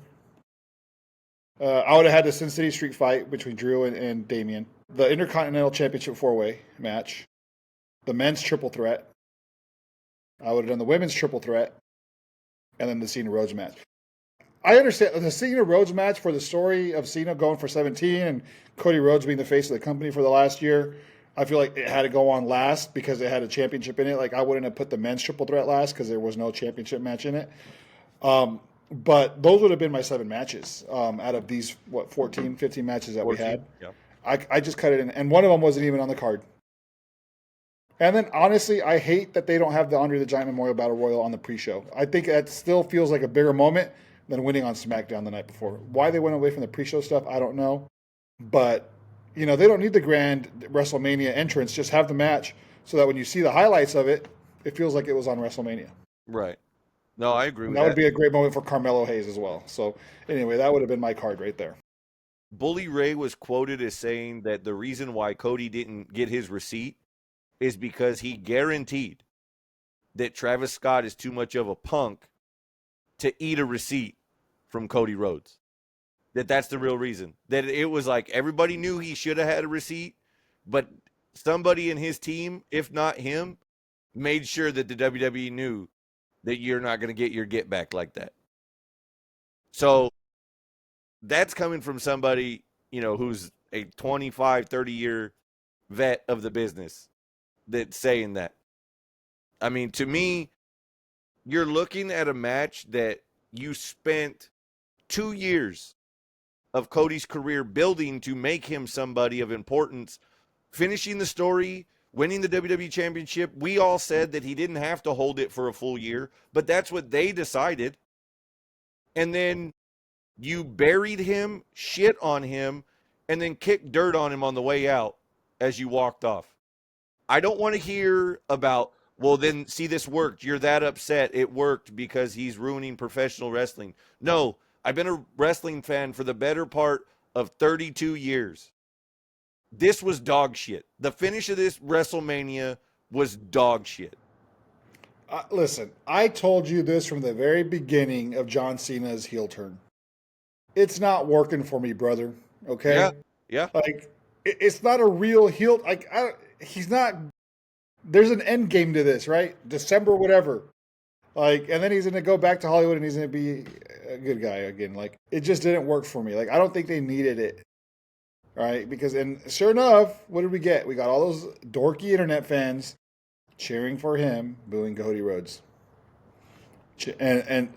I would have had the Sin City Street fight between Drew and Damian. The Intercontinental Championship 4-way match. The men's triple threat. I would have done the women's triple threat. And then the Cena Rhodes match. I understand the Cena Rhodes match for the story of Cena going for 17 and Cody Rhodes being the face of the company for the last year. I feel like it had to go on last because it had a championship in it. Like I wouldn't have put the men's triple threat last because there was no championship match in it. Um, but those would have been my 7 matches out of these, 14, 15 matches that we
14.
had.
Yeah.
I just cut it in, and one of them wasn't even on the card. And then honestly, I hate that they don't have the Andre the Giant Memorial Battle Royal on the pre-show. I think that still feels like a bigger moment than winning on SmackDown the night before. Why they went away from the pre-show stuff, I don't know. But they don't need the grand WrestleMania entrance. Just have the match so that when you see the highlights of it, it feels like it was on WrestleMania.
Right. No, I agree
And
with
that would
that.
be a great moment for Carmelo Hayes as well. So anyway, that would have been my card right there.
Bully Ray was quoted as saying that the reason why Cody didn't get his receipt is because he guaranteed that Travis Scott is too much of a punk to eat a receipt from Cody Rhodes. That's the real reason. That it was like everybody knew he should have had a receipt, but somebody in his team, if not him, made sure that the WWE knew that you're not going to get your get back like that. So that's coming from somebody, who's a 25, 30-year vet of the business that's saying that. I mean, to me, you're looking at a match that you spent 2 years of Cody's career building to make him somebody of importance, finishing the story, winning the WWE Championship. We all said that he didn't have to hold it for a full year, but that's what they decided. And then you buried him, shit on him, and then kicked dirt on him on the way out as you walked off. I don't want to hear about, well, then see, this worked. You're that upset. It worked because he's ruining professional wrestling. No, I've been a wrestling fan for the better part of 32 years. This was dog shit. The finish of this WrestleMania was dog shit.
Listen, I told you this from the very beginning of John Cena's heel turn. It's not working for me, brother.
Yeah,
Okay?
yeah,
Like, it's not a real heel. Like, he's not. There's an end game to this, right? December, whatever. Like, and then he's going to go back to Hollywood and he's going to be a good guy again. Like, it just didn't work for me. Like, I don't think they needed it. Right? Because, and sure enough, what did we get? We got all those dorky internet fans cheering for him, booing Cody Rhodes. And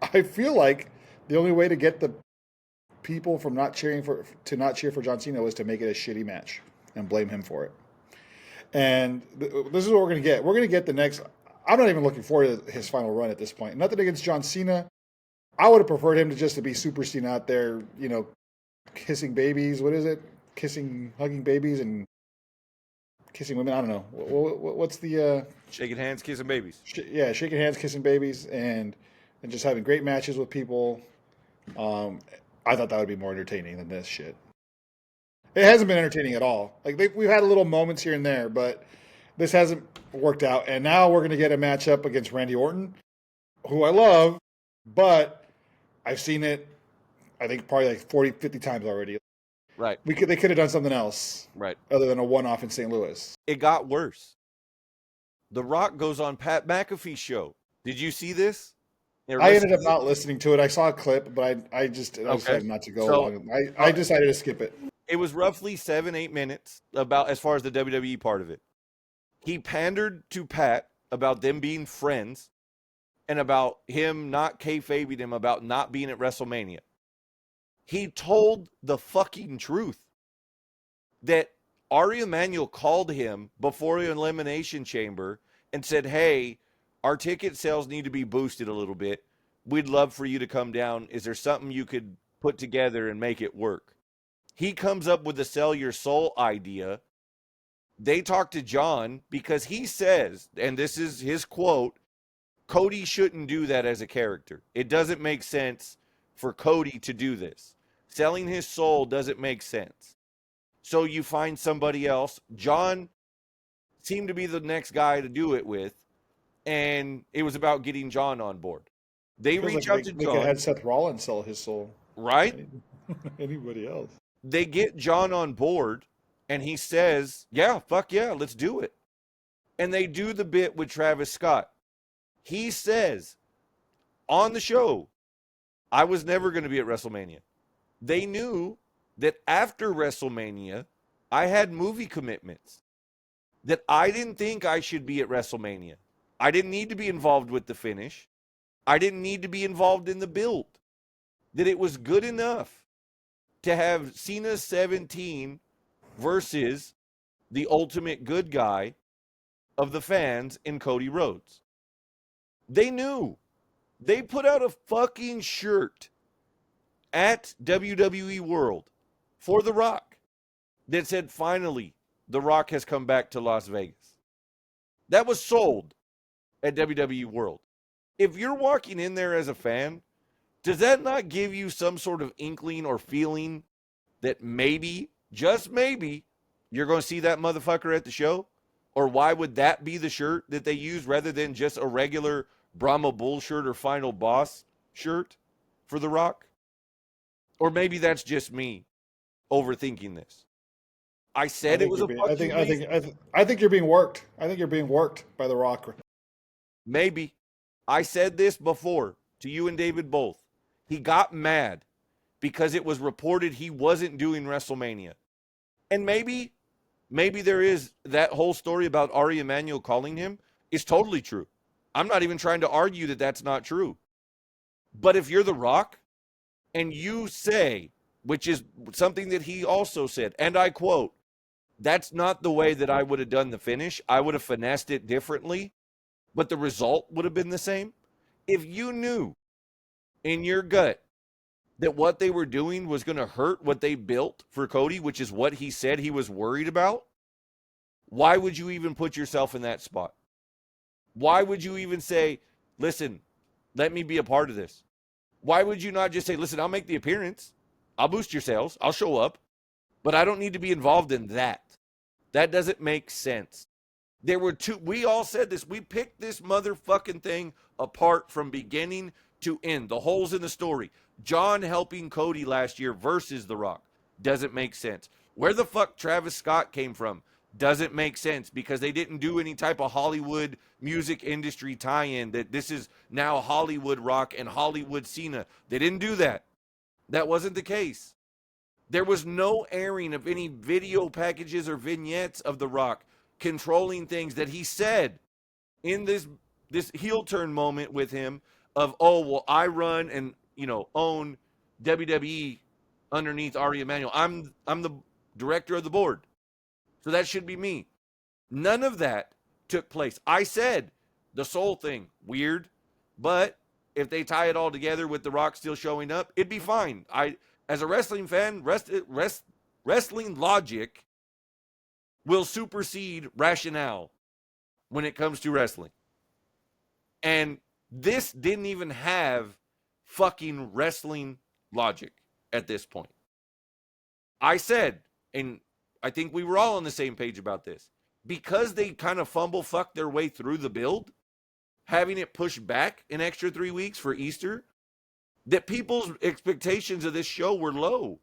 I feel like the only way to get the people from not cheering for to not cheer for John Cena was to make it a shitty match and blame him for it. And this is what we're going to get. We're going to get the next. I'm not even looking forward to his final run at this point. Nothing against John Cena. I would have preferred him to just be Super Cena out there, kissing babies. What is it? Hugging babies, and kissing women. I don't know. What's the
shaking hands, kissing babies.
shaking hands, kissing babies, and just having great matches with people. I thought that would be more entertaining than this shit. It hasn't been entertaining at all. Like we've had little moments here and there, but this hasn't worked out. And now we're going to get a matchup against Randy Orton, who I love, but I've seen it, I think, probably like 40, 50 times already.
Right.
They could have done something else,
Right.
other than a one-off in St. Louis.
It got worse. The Rock goes on Pat McAfee's show. Did you see this?
I ended up not listening to it. I saw a clip, but I decided not to go along. I decided to skip it.
It was roughly 7-8 minutes about as far as the WWE part of it. He pandered to Pat about them being friends and about him not kayfabing him about not being at WrestleMania. He told the fucking truth that Ari Emanuel called him before the Elimination Chamber and said, hey, our ticket sales need to be boosted a little bit. We'd love for you to come down. Is there something you could put together and make it work? He comes up with the sell your soul idea. They talk to John because he says, and this is his quote, Cody shouldn't do that as a character. It doesn't make sense for Cody to do this. Selling his soul doesn't make sense. So you find somebody else. John seemed to be the next guy to do it with, and it was about getting John on board. They reach out to
They
John.
could have had Seth Rollins sell his soul.
Right?
Anybody else?
They get John on board, and he says, yeah, fuck yeah, let's do it. And they do the bit with Travis Scott. He says on the show, I was never going to be at WrestleMania. They knew that after WrestleMania, I had movie commitments that I didn't think I should be at WrestleMania. I didn't need to be involved with the finish. I didn't need to be involved in the build. That it was good enough to have Cena 17 versus the ultimate good guy of the fans in Cody Rhodes. They knew. They put out a fucking shirt at WWE World for The Rock that said, finally, The Rock has come back to Las Vegas. That was sold at WWE World. If you're walking in there as a fan, does that not give you some sort of inkling or feeling that maybe, just maybe, you're going to see that motherfucker at the show? Or why would that be the shirt that they use rather than just a regular Brahma Bull shirt or Final Boss shirt for The Rock? Or maybe that's just me overthinking this. I said it was a fucking waste.
I think you're being worked. I think you're being worked by The Rock.
Maybe. I said this before to you and David both. He got mad because it was reported he wasn't doing WrestleMania. And maybe there is that whole story about Ari Emanuel calling him is totally true. I'm not even trying to argue that that's not true. But if you're The Rock and you say, which is something that he also said, and I quote, that's not the way that I would have done the finish. I would have finessed it differently, but the result would have been the same. If you knew in your gut that what they were doing was going to hurt what they built for Cody, which is what he said he was worried about, why would you even put yourself in that spot? Why would you even say, listen, let me be a part of this? Why would you not just say, listen, I'll make the appearance. I'll boost your sales. I'll show up. But I don't need to be involved in that. That doesn't make sense. There were two. We all said this. We picked this motherfucking thing apart from beginning to end. The holes in the story. John helping Cody last year versus The Rock. Doesn't make sense. Where the fuck Travis Scott came from doesn't make sense because they didn't do any type of Hollywood music industry tie-in that this is now Hollywood Rock and Hollywood Cena. They didn't do that. That wasn't the case. There was no airing of any video packages or vignettes of The Rock controlling things that he said in this heel turn moment with him of, oh, well, I run and, own WWE underneath Ari Emanuel. I'm the director of the board. So that should be me. None of that took place. I said the soul thing, weird, but if they tie it all together with The Rock still showing up, it'd be fine. As a wrestling fan, wrestling logic will supersede rationale when it comes to wrestling. And this didn't even have fucking wrestling logic at this point. I said, and I think we were all on the same page about this, because they kind of fucked their way through the build, having it pushed back an extra 3 weeks for Easter, that people's expectations of this show were low.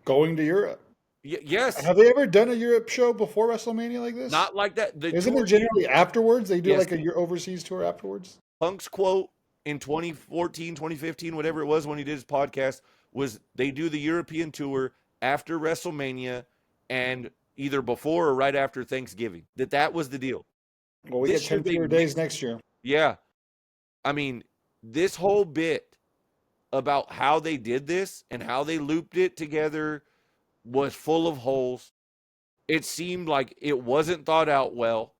Going to Europe.
Yes.
Have they ever done a Europe show before WrestleMania like this?
Not like that.
Isn't it generally afterwards? They do like a overseas tour afterwards?
Punk's quote in 2014, 2015, whatever it was when he did his podcast, was they do the European tour after WrestleMania and either before or right after Thanksgiving. That was the deal.
Well, we get 10 fewer days next year.
Yeah. I mean, this whole bit about how they did this and how they looped it together was full of holes. It seemed like it wasn't thought out well.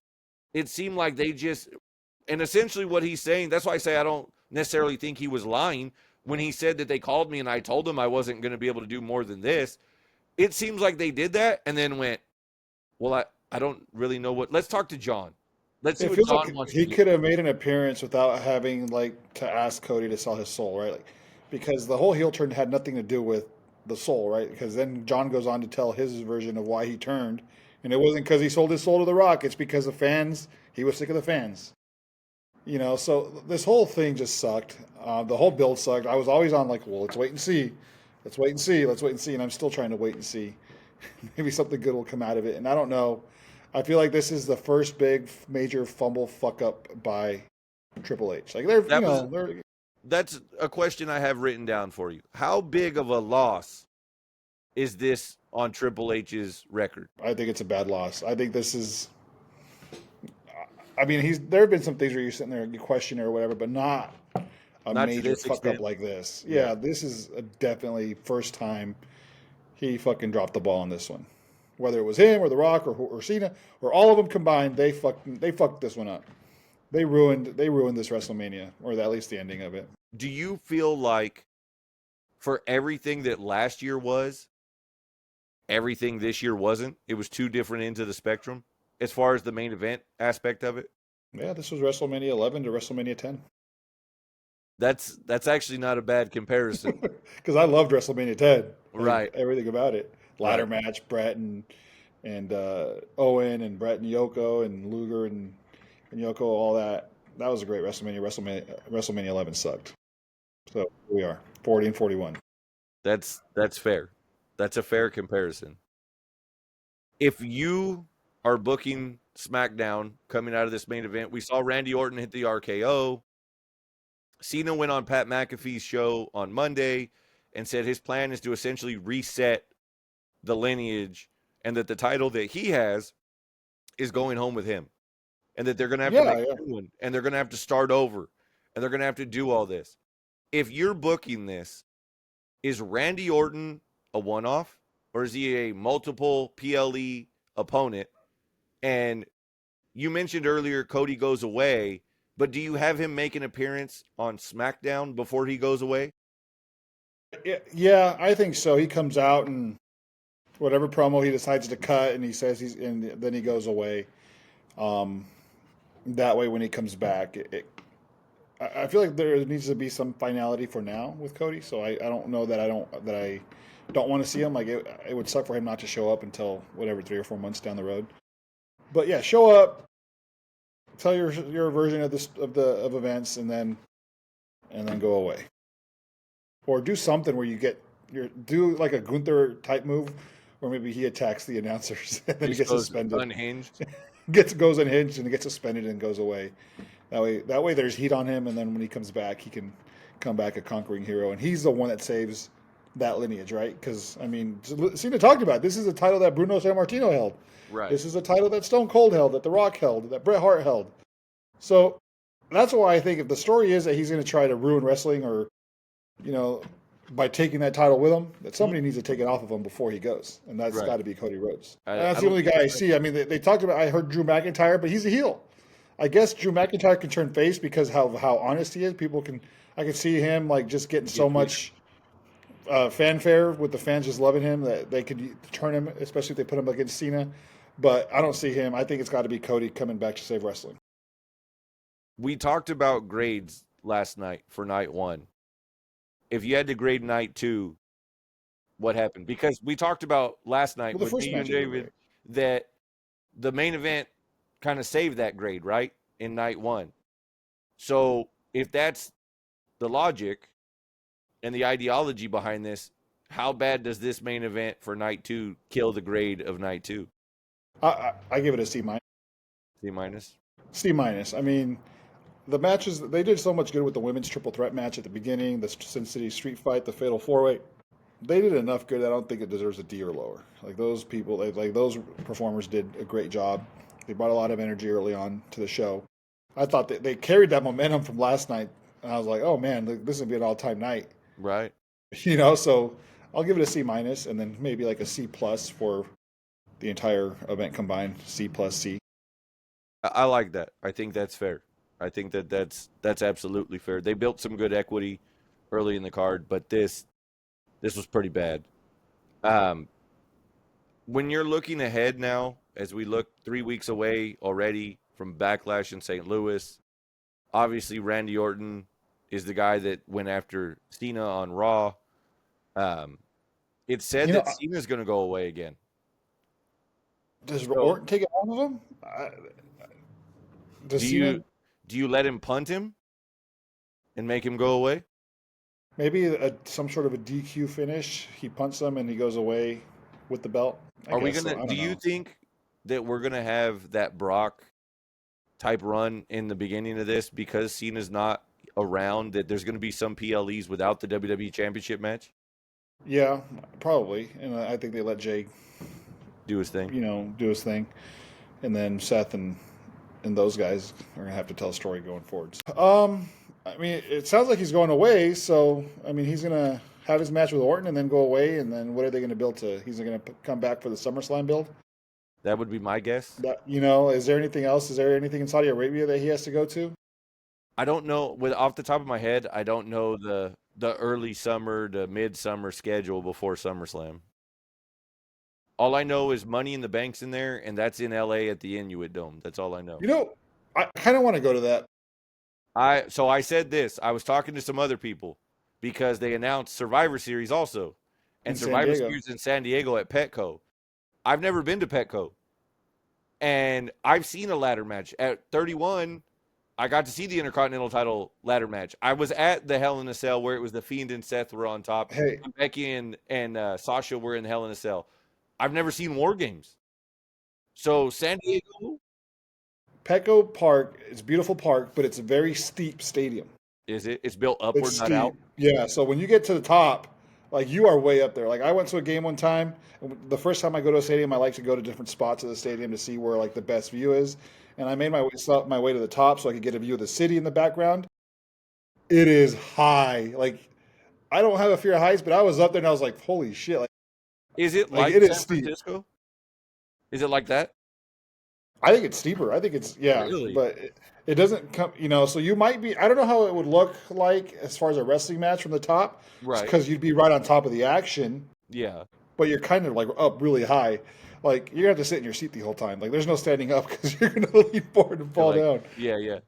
It seemed like they just, and essentially what he's saying, that's why I say I don't necessarily think he was lying when he said that they called me and I told them I wasn't going to be able to do more than this. It seems like they did that and then went, well, I don't really know what, let's talk to John. Let's see what John wants to do.
He could have made an appearance without having to ask Cody to sell his soul, right? Because the whole heel turn had nothing to do with the soul, right? Because then John goes on to tell his version of why he turned, and it wasn't because he sold his soul to The Rock. It's because of fans. He was sick of the fans. So this whole thing just sucked. The whole build sucked. I was always on well, let's wait and see. Let's wait and see. Let's wait and see. And I'm still trying to wait and see. Maybe something good will come out of it. And I don't know. I feel like this is the first big major fumble fuck up by Triple H.
That's a question I have written down for you. How big of a loss is this on Triple H's record.
I think it's a bad loss. I think this is. I mean, there have been some things where you're sitting there, you question it or whatever, but not a
Not to
major
this
fuck up
extent.
like this.
Yeah.
Yeah, this is definitely first time he fucking dropped the ball on this one. Whether it was him or The Rock or Cena or all of them combined, they fucked this one up. They ruined this WrestleMania, or at least the ending of it.
Do you feel like for everything that last year was, everything this year wasn't? It was two different ends of the spectrum as far as the main event aspect of it?
Yeah, this was WrestleMania 11 to WrestleMania 10.
That's actually not a bad comparison.
Because I loved WrestleMania 10.
Right.
Everything about it. Ladder
Right.
match, Brett and Owen and Brett and Yoko and Luger and Yoko, all that. That was a great WrestleMania. WrestleMania 11 sucked. So here we are, 40 and 41.
That's fair. That's a fair comparison. If you are booking SmackDown coming out of this main event, we saw Randy Orton hit the RKO. Cena went on Pat McAfee's show on Monday and said his plan is to essentially reset the lineage and that the title that he has is going home with him and that they're going to have to make a new one and they're going to have to start over and they're going to have to do all this. If you're booking this, is Randy Orton a one-off or is he a multiple PLE opponent? And you mentioned earlier Cody goes away, but do you have him make an appearance on SmackDown before he goes away?
Yeah, I think so. He comes out and whatever promo he decides to cut, and he says and then he goes away. That way, when he comes back, I feel like there needs to be some finality for now with Cody. So I don't know that I don't want to see him. Like it would suck for him not to show up until whatever 3 or 4 months down the road. But yeah, show up, tell your version of events, and then go away, or do something where you do like a Gunther type move, or maybe he attacks the announcers and then he gets suspended,
unhinged,
goes unhinged and gets suspended and goes away. That way there's heat on him, and then when he comes back, he can come back a conquering hero, and he's the one that saves that lineage, right? Because I mean, Cena talked about it. This is a title that Bruno Sammartino held.
right?
This is a title that Stone Cold held, that The Rock held, that Bret Hart held. So that's why I think if the story is that he's going to try to ruin wrestling, or by taking that title with him, that somebody needs to take it off of him before he goes, and that's got to be Cody Rhodes. That's the only guy I see. I mean, they talked about. I heard Drew McIntyre, but he's a heel. I guess Drew McIntyre can turn face because how honest he is. I can see him like just getting so much fanfare with the fans just loving him that they could turn him, especially if they put him against Cena. But I don't see him. I think it's got to be Cody coming back to save wrestling.
We talked about grades last night for night 1. If you had to grade night 2, what happened? Because we talked about last night with me and David that the main event kind of saved that grade, right? In night 1. So if that's the logic and the ideology behind this, how bad does this main event for night 2 kill the grade of night 2?
I give it a C minus.
C minus?
C minus. I mean, the matches, they did so much good with the women's triple threat match at the beginning, the Sin City Street Fight, the Fatal 4-Way. They did enough good. I don't think it deserves a D or lower. Like those people, like those performers did a great job. They brought a lot of energy early on to the show. I thought that they carried that momentum from last night, and I was like, oh man, this is gonna be an all-time night.
Right.
So I'll give it a C minus, and then maybe like a C plus for the entire event combined. C plus C.
I like that. I think that's fair. I think that's absolutely fair. They built some good equity early in the card, but this was pretty bad. When you're looking ahead now, as we look 3 weeks away already from Backlash in St. Louis, obviously Randy Orton is the guy that went after Cena on Raw. It's said that Cena's going to go away again.
Does Orton take it off of him?
Do you let him punt him and make him go away?
Maybe some sort of a DQ finish. He punts him and he goes away with the belt.
Do you think that we're gonna have that Brock type run in the beginning of this because Cena's not around? That there's gonna be some PLEs without the WWE Championship match?
Yeah, probably. And I think they let Jay,
Do his thing.
do his thing, and then Seth and those guys are gonna have to tell a story going forward. I mean, it sounds like he's going away. So I mean, he's gonna have his match with Orton and then go away. And then what are they gonna build to? He's gonna come back for the SummerSlam build.
That would be my guess.
That is there anything else? Is there anything in Saudi Arabia that he has to go to?
I don't know with off the top of my head. I don't know the early summer to midsummer schedule before SummerSlam. All I know is Money in the Bank's in there, and that's in LA at the Inuit Dome. That's all I know.
I kind of want to go to that.
So I said this. I was talking to some other people because they announced Survivor Series also,
In
and
San
Survivor
Diego.
Series in San Diego at Petco. I've never been to Petco, and I've seen a ladder match at 31. I got to see the Intercontinental title ladder match. I was at the Hell in a Cell where it was the Fiend and Seth were on top.
Hey,
And Becky and Sasha were in the Hell in a Cell. I've never seen War Games. So San Diego,
Petco Park is a beautiful park, but it's a very steep stadium.
is it? It's built
It's
upward, not out.
steep. Yeah, so when you get to the top, like you are way up there. Like I went to a game one time. And the first time I go to a stadium, I like to go to different spots of the stadium to see where like the best view is. And I made my way to the top so I could get a view of the city in the background. It is high. Like I don't have a fear of heights, but I was up there and I was like, holy shit!
Is it
Like
like
it is
San
steep.
Francisco? Is it like that?
I think it's steeper. I think it's yeah,
Really?
but it doesn't come. So you might be. I don't know how it would look like as far as a wrestling match from the top,
Right.
because you'd be right on top of the action,
Yeah.
but you're kind of like up really high. Like you're gonna have to sit in your seat the whole time. Like there's no standing up because you're gonna lean forward and
You're
fall
like,
down.
yeah, yeah.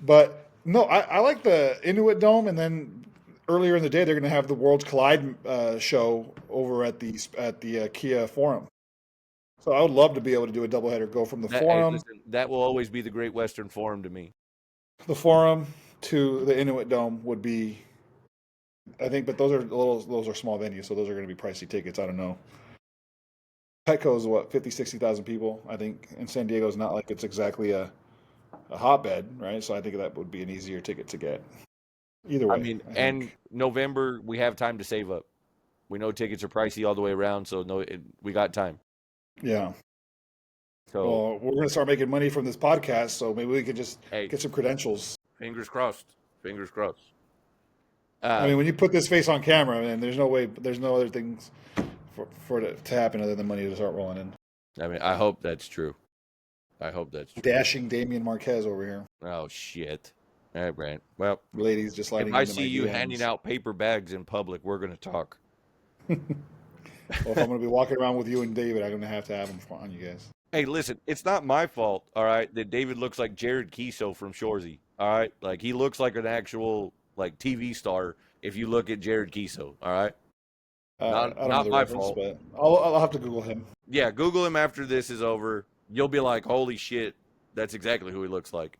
But no, I like the Inuit Dome, and then earlier in the day they're gonna have the Worlds Collide show over at the Kia Forum. So I would love to be able to do a doubleheader, go from the
Hey,
Forum
listen, that will always be the Great Western Forum to me.
the Forum to the Inuit Dome would be, I think, but those are small venues, so those are going to be pricey tickets. I don't know. Petco is what 50, 60,000 people. I think in San Diego is not like it's exactly a hotbed, right? So I think that would be an easier ticket to get. Either
I
way,
mean,
I
and
think.
November we have time to save up. We know tickets are pricey all the way around, so we got time.
Yeah.
So,
Well, we're going to start making money from this podcast, so maybe we could just
hey,
get some credentials.
fingers crossed. Fingers crossed.
I mean,
Um,
when you put this face on camera, and there's no way, there's no other things for it to happen other than money to start rolling in.
I mean, I hope that's true. I hope that's true.
Dashing Damian Marquez over here.
Oh shit. All right, Brant. Well,
Ladies just
if
sliding
I
into my
see you
DMs.
handing out paper bags in public, we're gonna talk.
Well, if I'm going to be walking around with you and David, I'm going to have them on you guys.
Hey, listen, it's not my fault, all right, that David looks like Jared Kiso from Shorzy. All right, like he looks like an actual like TV star. If you look at Jared Kiso, all right,
I don't know
not
the
my
reference,
fault.
but I'll have to Google him.
Yeah, Google him after this is over. You'll be like, holy shit, that's exactly who he looks like.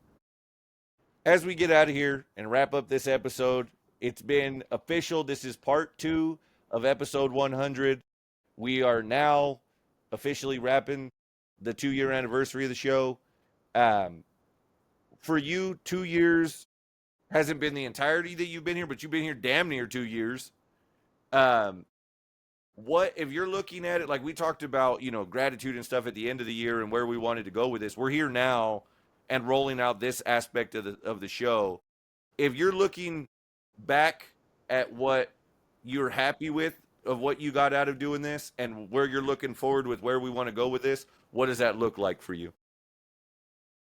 As we get out of here and wrap up this episode, it's been official. This is part 2 of episode 100. We are now officially wrapping the 2-year anniversary of the show. For you, 2 years hasn't been the entirety that you've been here, but you've been here damn near 2 years. What if you're looking at it like we talked about, gratitude and stuff at the end of the year and where we wanted to go with this? We're here now and rolling out this aspect of the show. If you're looking back at what you're happy with of what you got out of doing this and where you're looking forward with where we want to go with this, what does that look like for you?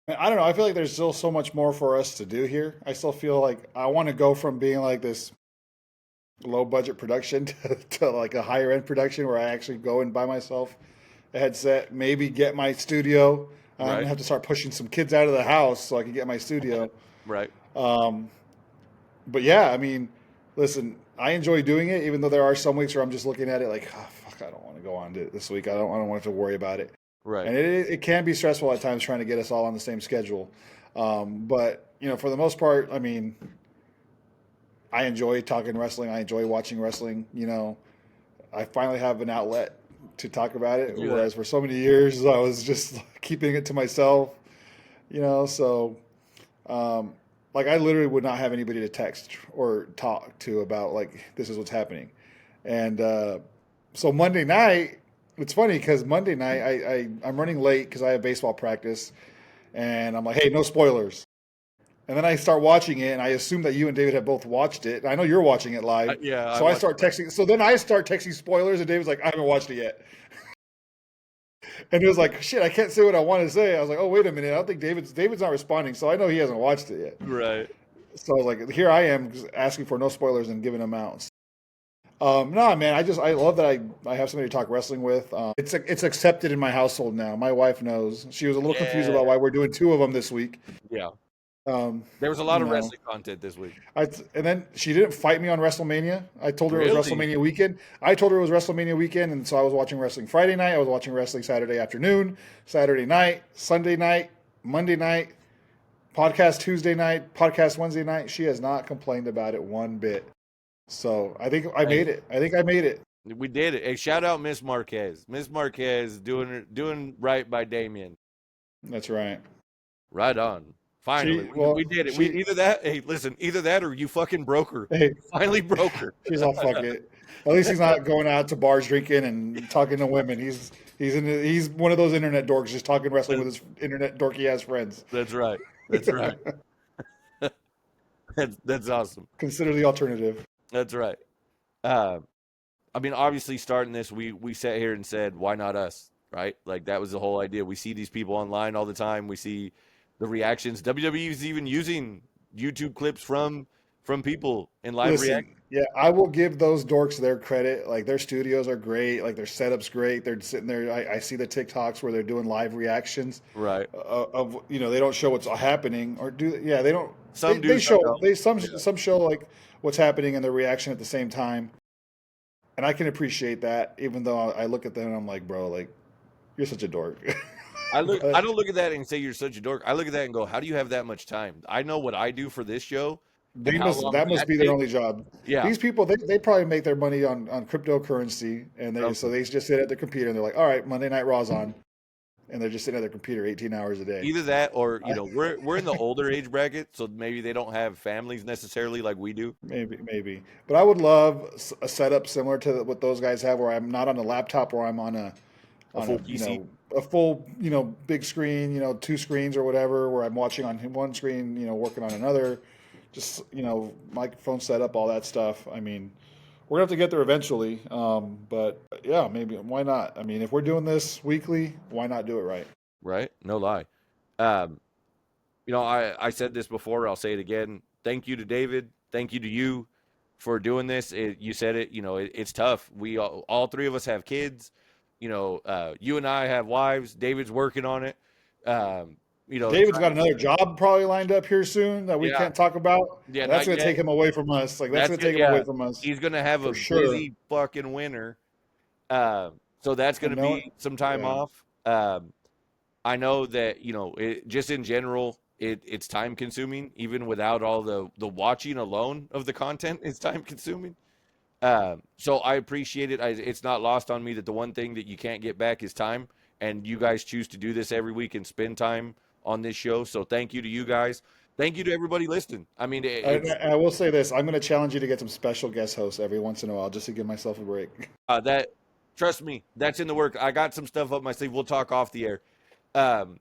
I don't know. I feel like there's still so much more for us to do here. I still feel like I want to go from being like this low budget production to like a higher end production where I actually go and buy myself a headset, maybe get my studio. I'm
Right?
gonna have to start pushing some kids out of the house so I can get my studio.
Right.
Um, but yeah, I mean, listen, I enjoy doing it, even though there are some weeks where I'm just looking at it like, oh, fuck, I don't want to go on to it this week. I don't want to worry about it.
Right.
And it can be stressful at times trying to get us all on the same schedule. But for the most part, I mean, I enjoy talking wrestling. I enjoy watching wrestling. I finally have an outlet to talk about it.
Do
Whereas
that.
for so many years, I was just keeping it to myself. So like I literally would not have anybody to text or talk to about like this is what's happening. And so Monday night, it's funny because Monday night I'm running late because I have baseball practice, and I'm like, hey, no spoilers. And then I start watching it, and I assume that you and David have both watched it. I know you're watching it live,
Yeah, I
so I
watched
start
it.
texting. So then I start texting spoilers, and David's like, I haven't watched it yet. And he was like, shit, I can't say what I want to say. I was like, oh, wait a minute, I don't think David's not responding, so I know he hasn't watched it yet.
Right.
So I was like, here I am asking for no spoilers and giving them out. No, man, I love that I have somebody to talk wrestling with. It's accepted in my household now. My wife knows. She was a little confused
Yeah.
about why we're doing two of them this week.
Yeah.
Um,
There was a lot
you
of
know,
wrestling content this week.
and then she didn't fight me on WrestleMania. I told her it was
Really?
WrestleMania weekend. I told her it was WrestleMania weekend, and so I was watching wrestling Friday night. I was watching wrestling Saturday afternoon, Saturday night, Sunday night, Monday night, podcast Tuesday night, podcast Wednesday night. She has not complained about it one bit. So I think I
Hey,
made it. I think I made it.
we did it. Hey, shout out Miss Marquez. Miss Marquez doing right by Damian.
That's right.
Right on. Finally,
She
we
well
did it. We
she
either that. Hey, listen, either that or you fucking broke her.
hey
You finally broke her.
she's all fuck it. At least he's not going out to bars drinking and talking to women. He's one of those internet dorks just talking wrestling with his internet dorky ass friends.
That's right. That's right. That's awesome.
Consider the alternative.
That's right. Uh, I mean, obviously, starting this, we sat here and said, why not us? Right? Like that was the whole idea. We see these people online all the time. We see the reactions. WWE is even using YouTube clips from people in live react.
Listen, yeah, I will give those dorks their credit. Like their studios are great. Like their setup's great. They're sitting there. I see the TikToks where they're doing live reactions
Right.
of they don't show what's happening or do yeah they don't
Some do,
they
some
show
don't.
they some
Yeah.
some show like what's happening and their reaction at the same time, and I can appreciate that. Even though I look at them and I'm like, bro, like you're such a dork.
I
But
don't look at that and say you're such a dork. I look at that and go, how do you have that much time? I know what I do for this show and
they
how
must
long
that must
that
be their
takes.
only job.
Yeah.
These people they probably make their money on cryptocurrency, and
Something.
they just sit at their computer and they're like, all right, Monday Night Raw's on, and they're just sitting at their computer 18 hours a day.
Either that or,
I,
we're in the older age bracket, so maybe they don't have families necessarily like we do.
maybe, but I would love a setup similar to what those guys have, where I'm not on a laptop, or I'm
A
on
full
a
PC.
a full big screen, two screens or whatever, where I'm watching on one screen, working on another, just microphone setup, all that stuff. I mean, we're gonna have to get there eventually, but yeah, maybe why not? I mean, if we're doing this weekly, why not do it right?
Right? No lie. Um, I said this before, I'll say it again. Thank you to David. Thank you to you for doing this. You said it, it's tough. We all three of us have kids. You and I have wives. David's working on it. Um,
David's got
trying,
another job probably lined up here soon that we
yeah,
can't talk about,
yeah,
and that's
not
gonna
yet.
take him away from us. Like that's
That's
gonna
good.
take him away
Yeah,
from us
he's gonna have a
for sure.
busy fucking winter. So that's
And
gonna
no,
be some time
yeah.
off. I know that just in general, it's time consuming. Even without all the watching alone of the content, it's time consuming. So I appreciate it. It's not lost on me that the one thing that you can't get back is time, and you guys choose to do this every week and spend time on this show. So thank you to you guys. Thank you to everybody listening. I mean,
I will say this: I'm going to challenge you to get some special guest hosts every once in a while, just to give myself a break.
that trust me, that's in the work. I got some stuff up my sleeve. We'll talk off the air. Um,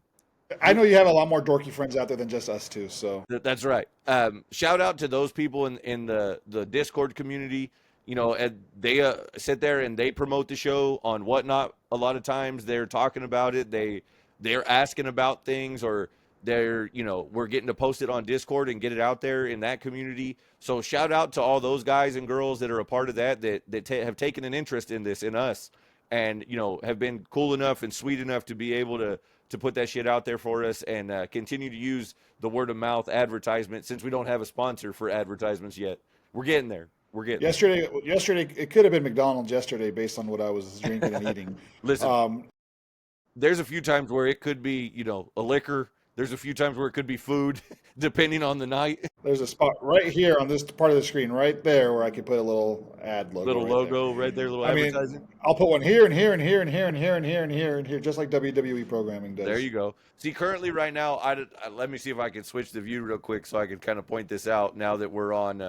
I know you have a lot more dorky friends out there than just us two. So
That's right. Shout out to those people in the Discord community. And they sit there and they promote the show on Whatnot. A lot of times they're talking about it. They're asking about things, or we're getting to post it on Discord and get it out there in that community. So shout out to all those guys and girls that are a part of that have taken an interest in this in us, and have been cool enough and sweet enough to be able to put that shit out there for us, and continue to use the word of mouth advertisement, since we don't have a sponsor for advertisements yet. We're getting there. We're getting there.
yesterday it could have been McDonald's yesterday based on what I was drinking and eating.
Listen,
Um,
there's a few times where it could be, a liquor. There's a few times where it could be food, depending on the night.
there's a spot right here on this part of the screen, right there, where I could put a little ad logo
Little
right there.
logo right there, little
I mean,
advertising.
I'll put one here and here and here and here and here and here and here and here, just like WWE programming
There
does.
you go. See, currently right now, let me see if I can switch the view real quick so I can kind of point this out now that we're on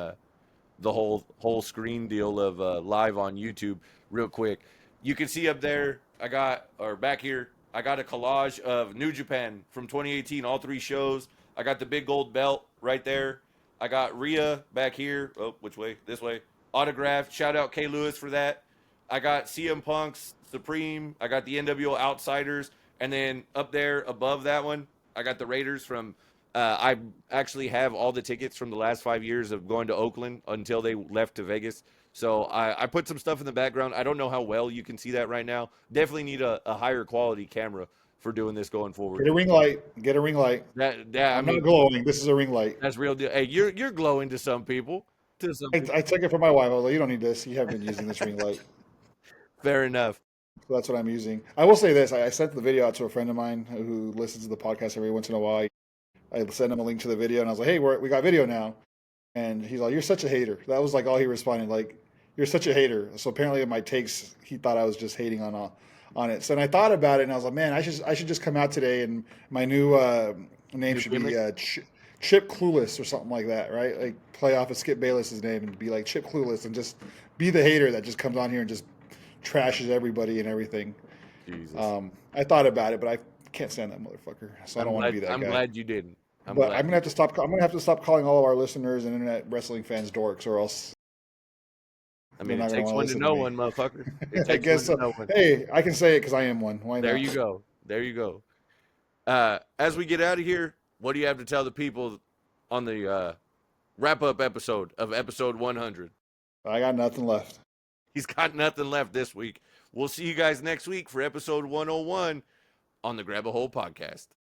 the whole screen deal of live on YouTube real quick. You can see up there, back here, I got a collage of New Japan from 2018, all 3 shows. I got the big gold belt right there. I got Rhea back here. Oh, which way? This way. Autographed. Shout out K. Lewis for that. I got CM Punk's Supreme. I got the NWO Outsiders. And then up there above that one, I got the Raiders from. I actually have all the tickets from the last 5 years of going to Oakland until they left to Vegas. So I put some stuff in the background. I don't know how well you can see that right now. Definitely need a higher quality camera for doing this going forward.
Get a ring light. Get a ring light.
I
I'm not
mean,
glowing. This is a ring light.
that's real deal. Hey, you're glowing to some people. To some people.
I took it from my wife. I was like, you don't need this. You haven't been using this ring light.
Fair enough.
So that's what I'm using. I will say this. I sent the video out to a friend of mine who listens to the podcast every once in a while. I sent him a link to the video, and I was like, hey, we got video now. And he's like, you're such a hater. That was like all he responded, like, you're such a hater. So apparently in my takes, he thought I was just hating on it. So then I thought about it, and I was like, man, I should just come out today, and my new name should be Chip Clueless or something like that, right? Like play off of Skip Bayless's name and be like Chip Clueless and just be the hater that just comes on here and just trashes everybody and everything.
Jesus.
I thought about it, but I can't stand that motherfucker. So I don't want to be that guy.
I'm glad you didn't.
I'm gonna have to stop. I'm gonna have to stop calling all of our listeners and internet wrestling fans dorks, or else.
I mean, it takes one to know one, motherfucker. It takes
I guess
one to
so.
know one.
Hey, I can say it because I am one. Why not?
There you go. There you go. As we get out of here, what do you have to tell the people on the wrap-up episode of episode 100?
I got nothing left.
He's got nothing left this week. We'll see you guys next week for episode 101 on the Grab a Hole podcast.